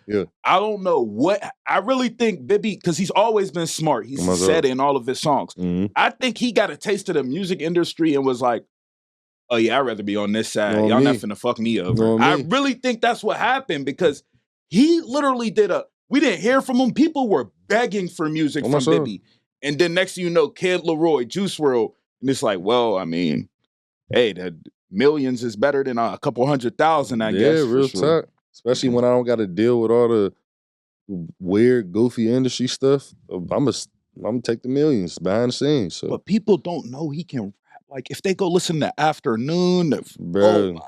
I don't know what I really think Bibby, because he's always been smart. He's said it in all of his songs. I think he got a taste of the music industry and was like, oh yeah, I'd rather be on this side. Y'all not finna fuck me over. I really think that's what happened because he literally we didn't hear from him. People were begging for music from Bibby. And then next thing you know, Kid Leroy, Juice WRLD, and it's like, well, I mean, hey, the millions is better than a couple 100,000, I guess. Yeah, real talk. Especially when I don't got to deal with all the weird, goofy industry stuff. I'm gonna take the millions behind the scenes. So. But people don't know he can rap. Like if they go listen to Afternoon, bro,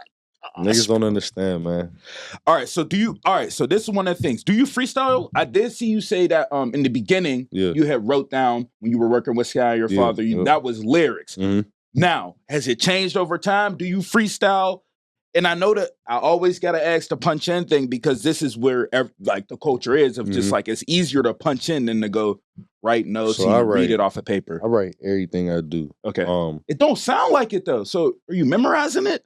niggas don't understand, man. All right, so so this is one of the things. Do you freestyle? I did see you say that in the beginning, you had wrote down when you were working with Sky, your father, that was lyrics. Now, has it changed over time? Do you freestyle? And I know that I always got to ask the punch in thing because this is where like the culture is of just like it's easier to punch in than to go write notes so and read it off of paper. I write everything I do. Okay. It don't sound like it though. So are you memorizing it?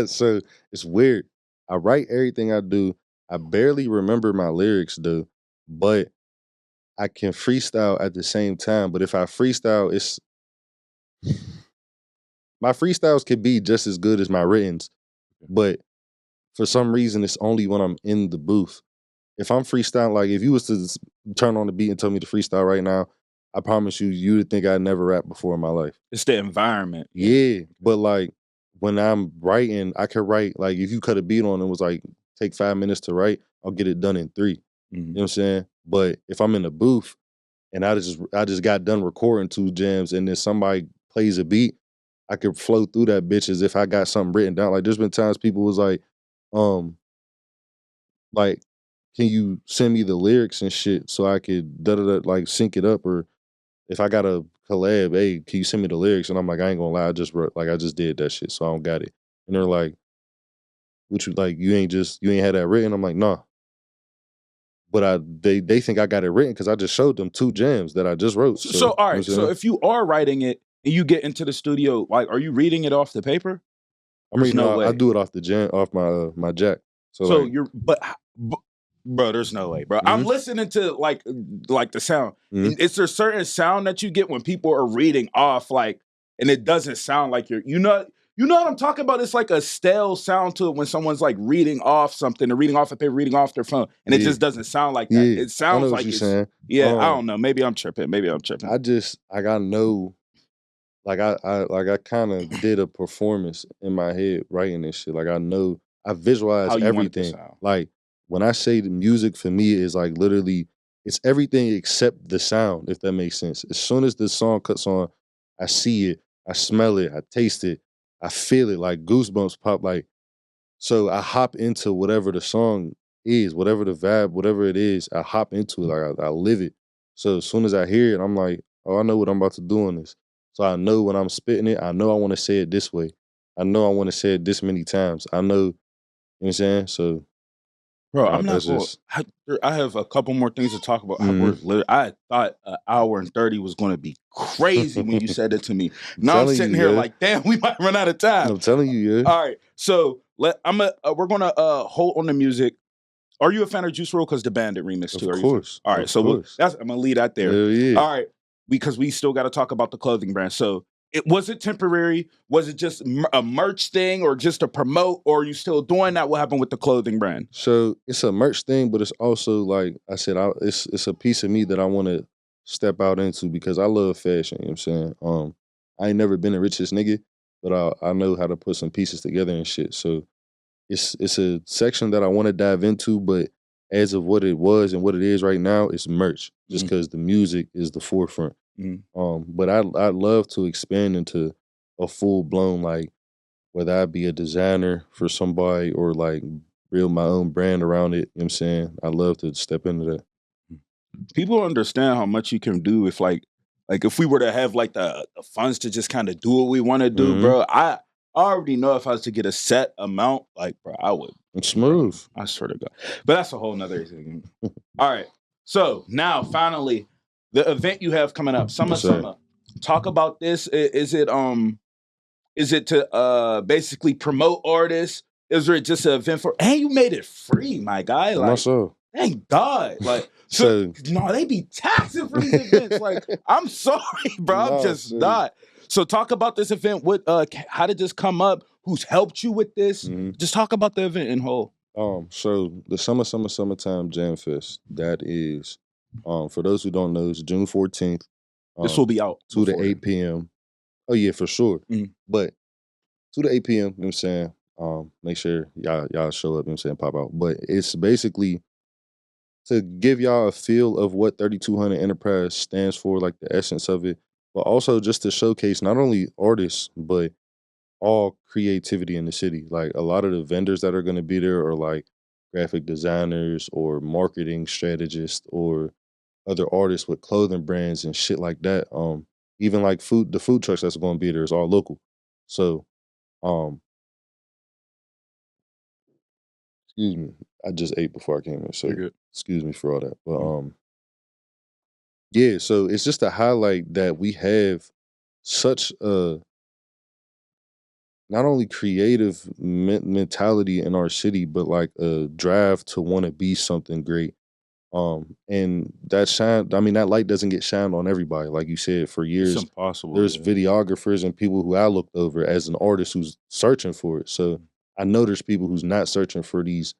So it's weird. I write everything I do. I barely remember my lyrics though, but I can freestyle at the same time. But if I freestyle, my freestyles could be just as good as my writtens, but for some reason, it's only when I'm in the booth. If I'm freestyling, like if you was to turn on the beat and tell me to freestyle right now, I promise you would think I'd never rapped before in my life. It's the environment. Yeah, but like when I'm writing, I could write, like if you cut a beat on and was like, take 5 minutes to write, I'll get it done in 3. You know what I'm saying? But if I'm in the booth and I just got done recording 2 jams and then somebody plays a beat, I could flow through that bitch as if I got something written down. Like there's been times people was like, can you send me the lyrics and shit so I could like sync it up? Or if I got a collab, hey, can you send me the lyrics? And I'm like, I ain't gonna lie, I just did that shit, so I don't got it. And they're like, what you like? You ain't had that written? I'm like, nah. But they think I got it written because I just showed them 2 jams that I just wrote. So all right, so if you are writing it and you get into the studio, like, are you reading it off the paper? I'm reading. I do it off the jam, off my jack. So like, bro, there's no way, bro. I'm listening to like the sound. Is there certain sound that you get when people are reading off, like, and it doesn't sound like you know what I'm talking about? It's like a stale sound to it when someone's like reading off something or reading off a paper, reading off their phone, and it just doesn't sound like that. It sounds like it's saying. I don't know. Maybe I'm tripping. I got no. Like I kind of did a performance in my head writing this shit. Like I visualize everything. Like when I say the music for me is like literally, it's everything except the sound, if that makes sense. As soon as the song cuts on, I see it, I smell it, I taste it, I feel it, like goosebumps pop. Like, so I hop into whatever the song is, whatever the vibe, whatever it is, I hop into it, like I live it. So as soon as I hear it, I'm like, oh, I know what I'm about to do on this. So I know when I'm spitting it, I know I want to say it this way. I know I want to say it this many times. I know, you know what I'm saying? So, bro, I'm not I have a couple more things to talk about. I thought an hour and 30 was going to be crazy when you said it to me. Now I'm sitting here like, damn, we might run out of time. I'm telling you, yeah. All right, so we're gonna hold on the music. Are you a fan of Juice WRLD? Because the Bandit remix too. Of course. All right, so I'm gonna leave that there. Hell yeah. All right, because we still got to talk about the clothing brand. So, was it temporary? Was it just a merch thing, or just to promote? Or are you still doing that? What happened with the clothing brand? So it's a merch thing, but it's also like I said, it's a piece of me that I want to step out into because I love fashion. You know what I'm saying? I ain't never been the richest nigga, but I know how to put some pieces together and shit. So it's a section that I want to dive into, but as of what it was and what it is right now, it's merch. Just because the music is the forefront. But I'd love to expand into a full blown, like, whether I be a designer for somebody or like build my own brand around it. You know what I'm saying? I'd love to step into that. People understand how much you can do if like if we were to have like the funds to just kind of do what we want to do, bro. I already know if I was to get a set amount, like, bro, I would. It's smooth. I swear to God. But that's a whole nother thing. All right. So now finally, the event you have coming up, Summer. Talk about this. Is it to basically promote artists? Is it just an event for? And you made it free, my guy. Like, thank God. Like, so no, they be taxing for these events. Like, I'm sorry, bro. I'm just not. So talk about this event. What? How did this come up? Who's helped you with this? Just talk about the event in whole. So the Summertime Jam Fest. That is, for those who don't know, it's June 14th. This will be out 2 to 8 p.m. Oh yeah, for sure. But 2 to 8 p.m. You know what I'm saying? Make sure y'all show up. You know what I'm saying? Pop out. But it's basically to give y'all a feel of what 3200 Enterprise stands for, like the essence of it, but also just to showcase not only artists but all creativity in the city. Like a lot of the vendors that are going to be there are like graphic designers or marketing strategists or other artists with clothing brands and shit like that. Even like the food trucks that's going to be there is all local. So, excuse me, I just ate before I came in, so excuse me for all that. But yeah, so it's just to highlight that we have such a not only creative mentality in our city, but like a drive to want to be something great. And that light doesn't get shined on everybody. Like you said, for years, it's impossible. There's videographers and people who I looked over as an artist who's searching for it. So I know there's people who's not searching for these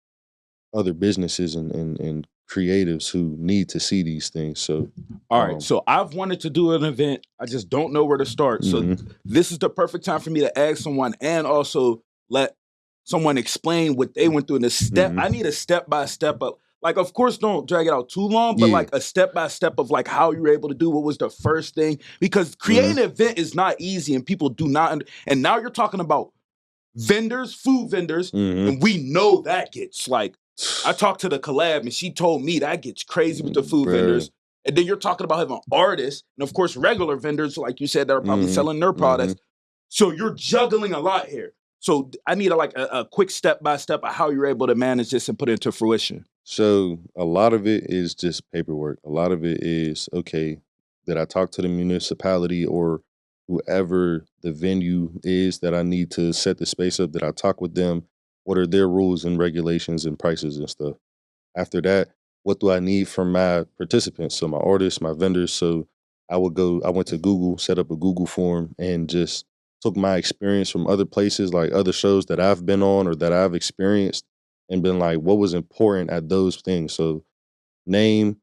other businesses and creatives who need to see these things. So, all right. So I've wanted to do an event. I just don't know where to start. So this is the perfect time for me to ask someone and also let someone explain what they went through in the step. Mhm. I need a step by step of like, of course, don't drag it out too long, but Yeah. like a step by step of like how you were able to do what was the first thing. Because creating an event is not easy, and people do not. And now you're talking about vendors, food vendors, Mhm. and we know that gets like. I talked to the collab, and she told me that gets crazy with the food Bruh. vendors. And then you're talking about having artists, and of course, regular vendors, like you said, that are probably selling their products. So you're juggling a lot here. So I need a quick step by step of how you're able to manage this and put it into fruition. So a lot of it is just paperwork. A lot of it is, okay, did I talk to the municipality or whoever the venue is that I need to set the space up? Did I talk with them? What are their rules and regulations and prices and stuff? After that, what do I need from my participants? So my artists, my vendors. So I went to Google, set up a Google form, and just took my experience from other places, like other shows that I've been on or that I've experienced, and been like, what was important at those things? So name,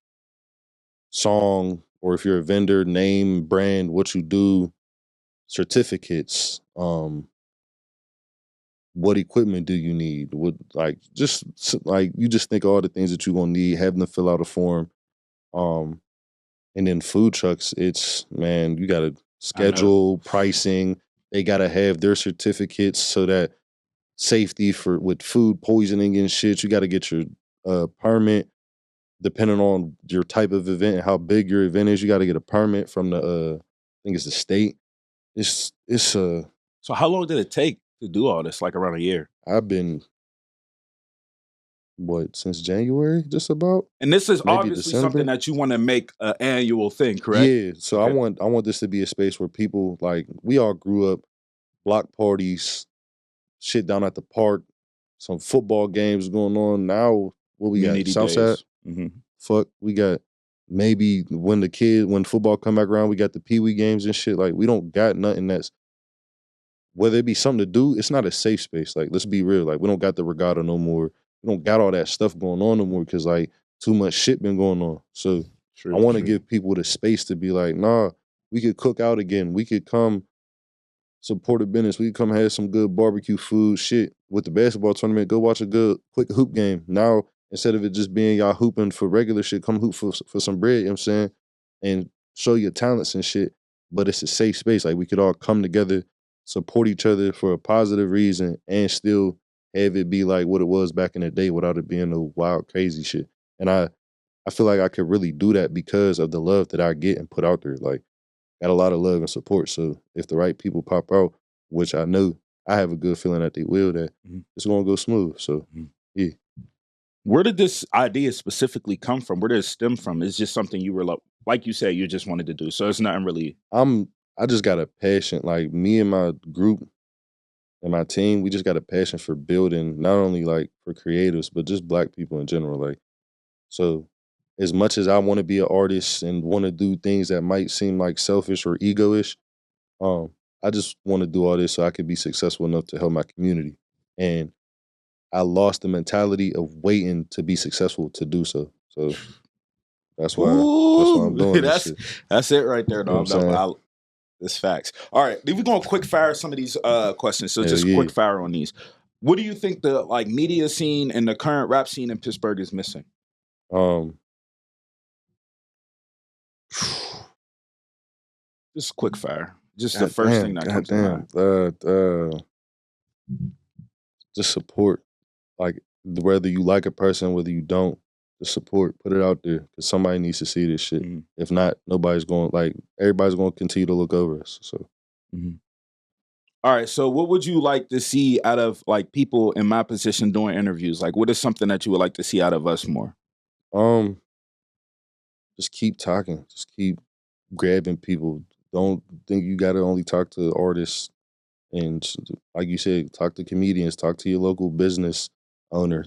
song, or if you're a vendor, name, brand, what you do, certificates, what equipment do you need? What you just think of all the things that you're gonna need, having to fill out a form. And then food trucks, it's man, you gotta schedule, pricing, they gotta have their certificates so that safety with food poisoning and shit, you gotta get your permit. Depending on your type of event and how big your event is, you gotta get a permit from the I think it's the state. It's So how long did it take to do all this? Like around a year. I've been since January, just about. And this is Maybe obviously December. something that you want to make an annual thing, correct? Yeah. So Okay. I want this to be a space where people, like, we all grew up, block parties, shit down at the park, some football games going on. Now what we got? Southside? Fuck, we got maybe when football come back around, we got the Pee-wee games and shit. Like, we don't got nothing that's, whether it be something to do, it's not a safe space. Like, let's be real. Like, we don't got the regatta no more. We don't got all that stuff going on no more because, like, too much shit been going on. So I want to give people the space to be like, nah, we could cook out again. We could come support a business. We could come have some good barbecue food. Shit, with the basketball tournament, go watch a good quick hoop game. Now, instead of it just being y'all hooping for regular shit, come hoop for some bread, you know what I'm saying? And show your talents and shit. But it's a safe space. Like, we could all come together, support each other for a positive reason, and still have it be like what it was back in the day without it being a wild, crazy shit. And I feel like I could really do that because of the love that I get and put out there. Like, got a lot of love and support. So if the right people pop out, which I know, I have a good feeling that they will, that it's gonna go smooth. So yeah. Where did this idea specifically come from? Where did it stem from? It's just something you were like you said, you just wanted to do. So it's nothing really. I just got a passion. Like, me and my group and my team, we just got a passion for building, not only like for creatives, but just Black people in general. Like, so as much as I want to be an artist and want to do things that might seem like selfish or egoish, I just want to do all this so I could be successful enough to help my community. And I lost the mentality of waiting to be successful to do so. So that's why I'm doing this shit. That's it right there, dog. You know what I'm It's facts. All right, we're gonna quick fire some of these questions. So just yeah. quick fire on these. What do you think the media scene and the current rap scene in Pittsburgh is missing? Just quick fire. Just the first thing that comes to mind. Just support. Like, whether you like a person, whether you don't, just support. Put it out there because somebody needs to see this shit. If not, everybody's going to continue to look over us. So. All right, so what would you like to see out of like people in my position doing interviews? Like, what is something that you would like to see out of us more? Just keep talking. Just keep grabbing people. Don't think you got to only talk to artists. And like you said, talk to comedians, talk to your local business owner,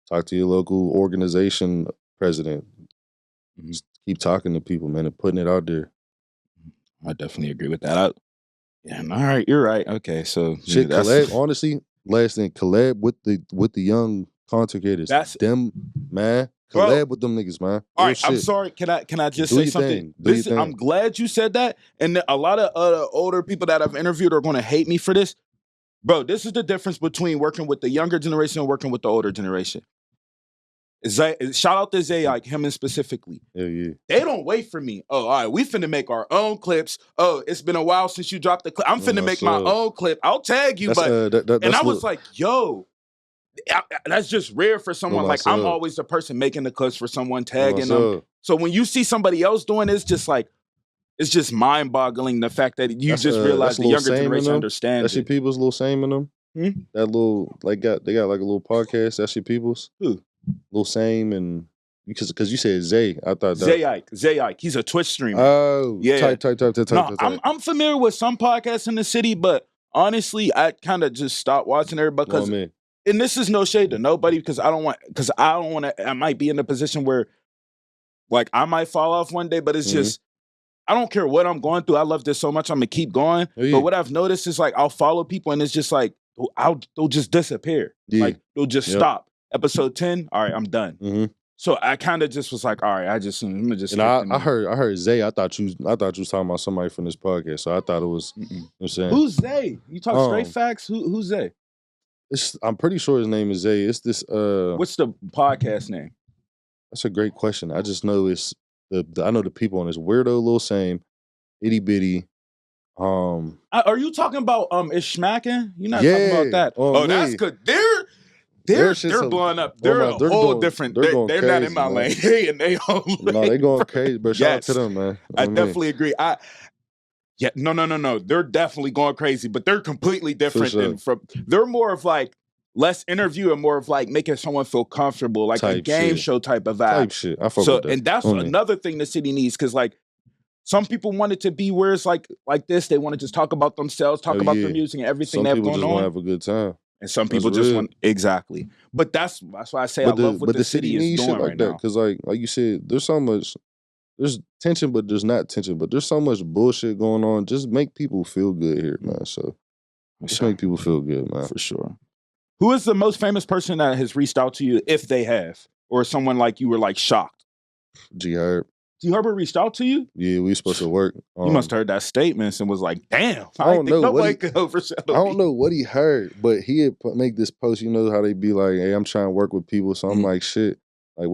talk to your local organization president. Just keep talking to people, man, and putting it out there. I definitely agree with that. All right, you're right. Okay, so shit, collab. Honestly, last thing, collab with the young content creators. That's them, man. Collab with them niggas, man. All right, I'm sorry. Can I just say something? I'm glad you said that. And a lot of older people that I've interviewed are going to hate me for this. Bro, this is the difference between working with the younger generation and working with the older generation. Shout out to Zay, like him specifically. Yeah. They don't wait for me. Oh, all right, we finna make our own clips. Oh, it's been a while since you dropped the clip. I'm finna make my own clip. I'll tag you, and I was like, yo, that's just rare for someone. Like I'm always the person making the clips for someone, tagging them. So when you see somebody else doing it, it's just mind-boggling the fact that you just realize the younger generation understands. That's your people's little same in them. That little they got like a little podcast. That's your people's. Who? Little same and because you said Zay, I thought that Zay Ike. He's a Twitch streamer. Oh, yeah. Type. No, I'm familiar with some podcasts in the city, but honestly, I kind of just stopped watching everybody because, and this is no shade to nobody because I don't want to. I might be in a position where, like, I might fall off one day, but it's just. I don't care what I'm going through. I love this so much. I'm gonna keep going. But what I've noticed is like I'll follow people and it's just like they'll just disappear. Like they'll just stop. Episode 10, all right, I'm done. So I kind of just was like, all right, I'm gonna just. And I heard Zay. I thought you was talking about somebody from this podcast. So I thought it was. You know what I'm saying, who's Zay? You talk straight facts. Who's Zay? I'm pretty sure his name is Zay. It's this. What's the podcast name? That's a great question. I just know it's I know the people on this weirdo little same itty bitty. Are you talking about It's Schmacking? You're not talking about that. Oh, that's good. They're blowing up. They're a whole different. They're crazy, not in my lane. They in their own lane. No, they going crazy. But shout out to them, man. I definitely agree. No. They're definitely going crazy, but they're completely different. They're more of like less interview and more of like making someone feel comfortable, like type a game show type of vibe. Type shit. I fuck with that. And that's another thing the city needs because like some people want it to be where it's like this. They want to just talk about themselves, talk about their music and everything that's going on. Some people just want to have a good time. And some people just want exactly, but that's why I say I love what the city is doing right now. Because like you said, there's tension, but there's not tension. But there's so much bullshit going on. Just make people feel good here, man. So just make people feel good, man. For sure. Who is the most famous person that has reached out to you, if they have, or someone like you were like shocked? G Herb. G Herbert reached out to you? Yeah, we supposed to work. You must have heard that statement and was like, damn, I don't think nobody could overshadow me. I don't know what he heard, but he had make this post, you know how they be like, hey, I'm trying to work with people. So I'm like, shit, like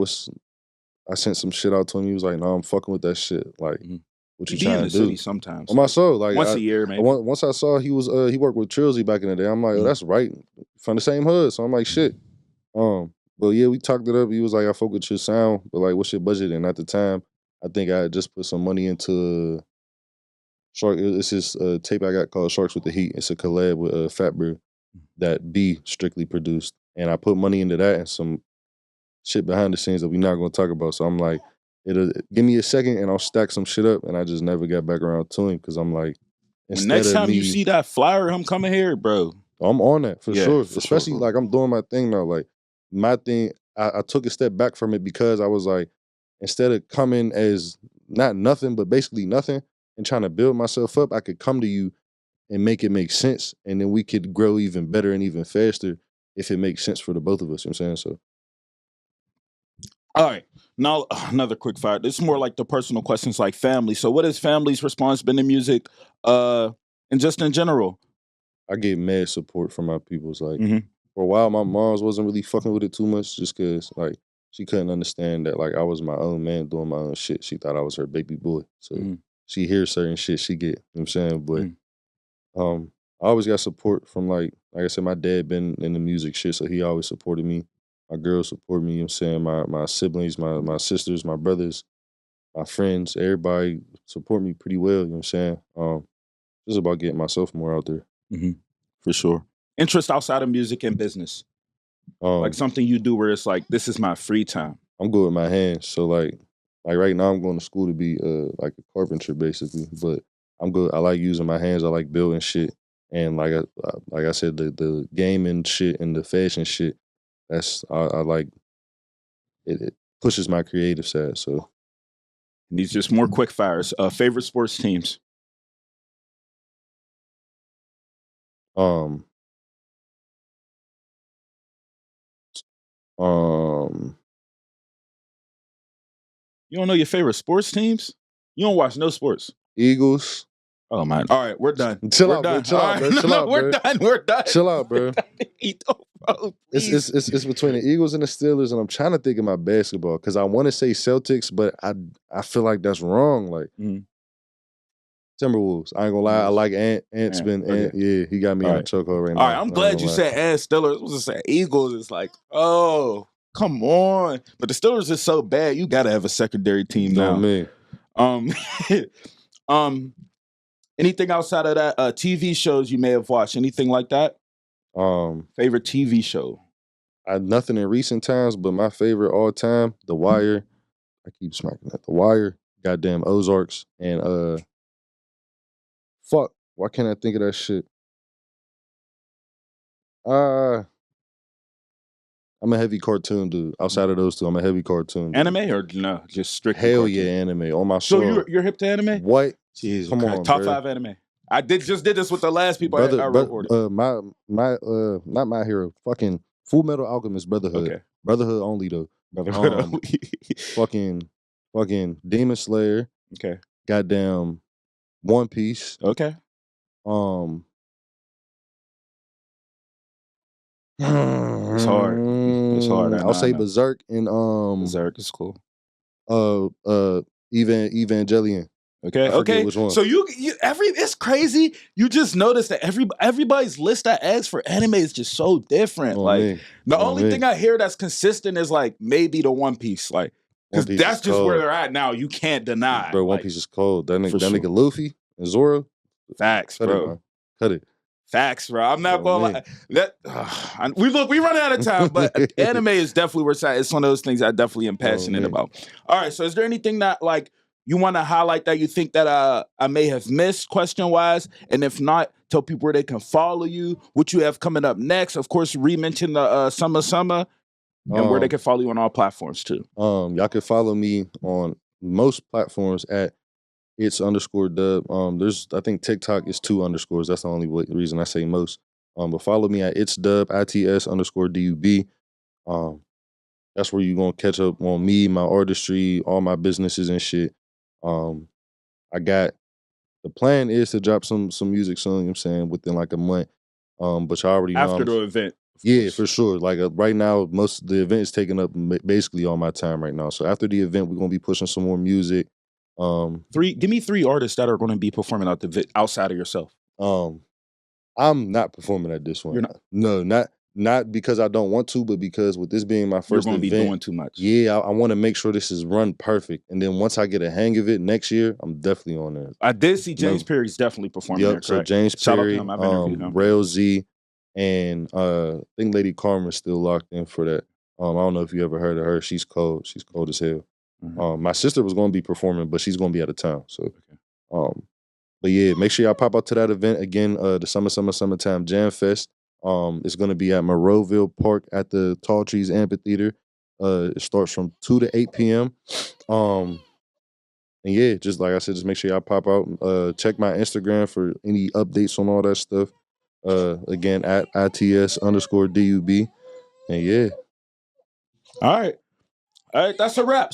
I sent some shit out to him. He was like, no, I'm fucking with that shit. Like, what you trying to do? City sometimes. On my soul. Like once a year, maybe. Once I saw he worked with Trilzy back in the day, I'm like, oh, that's right. From the same hood. So I'm like, shit. But yeah, we talked it up. He was like, I fuck with your sound, but like, what's your budget? And at the time, I think I had just put some money into Shark. It's this tape I got called Sharks with the Heat. It's a collab with Fat Brew that B strictly produced. And I put money into that and some shit behind the scenes that we're not going to talk about. So I'm like, give me a second and I'll stack some shit up. And I just never got back around to him because I'm like, next time you see that flyer, I'm coming here, bro. I'm on that for sure. Especially like I'm doing my thing now. Like my thing, I took a step back from it because I was like, instead of coming as not nothing, but basically nothing and trying to build myself up, I could come to you and make it make sense. And then we could grow even better and even faster if it makes sense for the both of us. You know what I'm saying? So. All right. Now, another quick fire. This is more like the personal questions like family. So what has family's response been to music and just in general? I get mad support from my people's. Like, for a while, my moms wasn't really fucking with it too much just because, like, she couldn't understand that, like, I was my own man doing my own shit. She thought I was her baby boy. So she hears certain shit she get. You know what I'm saying? But I always got support from, like I said, my dad been in the music shit, so he always supported me. My girls support me, you know what I'm saying? My siblings, my sisters, my brothers, my friends, everybody support me pretty well, you know what I'm saying? Just about getting myself more out there. For sure. Interest outside of music and business. Like something you do where it's like, this is my free time. I'm good with my hands. So like right now I'm going to school to be like a carpenter basically, but I'm good. I like using my hands. I like building shit. And like I said, the gaming shit and the fashion shit, that's I like it pushes my creative side. So these just more quick fires. Favorite sports teams? You don't know your favorite sports teams? You don't watch no sports. Eagles, Oh man. All right, we're done. Chill we're out, done. bro. Chill All out, right. bro. Chill out, We're bro. done. We're done. Chill out, bro. Bro, please. It's between the Eagles and the Steelers, and I'm trying to think of my basketball because I want to say Celtics, but I feel like that's wrong. Like Mhm. Timberwolves. I ain't gonna lie. I like Ant's been okay. yeah, he got me All in right. a chokehold right now. All right, I'm glad you lie. said Steelers. I was just saying Eagles. It's like, oh, come on. But the Steelers is so bad. You got to have a secondary team No, now. me. Anything outside of that? TV shows you may have watched? Anything like that? Favorite TV show? Nothing in recent times, but my favorite all time, The Wire. I keep smacking that. The Wire, goddamn Ozarks, and fuck. Why can't I think of that shit? I'm a heavy cartoon dude. Outside of those two, I'm a heavy cartoon dude. Anime or no? Just strictly Hell cartoon? yeah, anime. On my So soul. you're hip to anime? What? Jesus Come Christ. on, Top bro. 5 anime. I just did this with the last people Brother, I recorded. not My Hero. Fucking Full Metal Alchemist Brotherhood. Okay. Brotherhood only though. Brotherhood only. fucking Demon Slayer. Okay. Goddamn One Piece. Okay. It's hard. It's hard. I'll say Berserk and Berserk is cool. Evangelion. Okay. I forget Okay. which one. So it's crazy. You just notice that everybody's list I ask for anime is just so different. The only thing I hear that's consistent is like maybe the One Piece. Like, because that's just where they're at now. You can't deny. Bro, One Piece is cold. That nigga Luffy and Zoro. Facts, bro. Cut it. Facts, bro. I'm not gonna lie. We run out of time, but anime is definitely where it's one of those things I definitely am passionate about. All right, so is there anything that like you want to highlight that you think that I may have missed question wise? And if not, tell people where they can follow you, what you have coming up next. Of course, re-mention the summer, and where they can follow you on all platforms too. Y'all can follow me on most platforms at its_dub. I think TikTok is 2 underscores. That's the only reason I say most. But follow me at itsdub, ITS_DUB. That's where you're gonna catch up on me, my artistry, all my businesses and shit. The plan is to drop some music soon, you know what I'm saying, within like a month. But you already know after the event. Yeah, for sure. Like right now, most of the event is taking up basically all my time right now. So after the event, we're gonna be pushing some more music. Give me 3 artists that are going to be performing outside of yourself. I'm not performing at this one. You're not? No, not because I don't want to, but because with this being my first event, you're going to be doing too much. Yeah, I want to make sure this is run perfect, and then once I get a hang of it next year, I'm definitely on there. I did see James Perry's definitely performing there. Correct? So James Perry, Shout out to him. I've interviewed him. Rail Z, and I think Lady Karma's still locked in for that. I don't know if you ever heard of her. She's cold. She's cold as hell. Mm-hmm. My sister was going to be performing, but she's going to be out of town. So, but yeah, make sure y'all pop out to that event again. The Summertime Jam Fest. It's going to be at Monroeville Park at the Tall Trees Amphitheater. It starts from 2 to 8 p.m. And yeah, just like I said, just make sure y'all pop out. Check my Instagram for any updates on all that stuff. Again, at ITS_DUB. And yeah. All right, that's a wrap.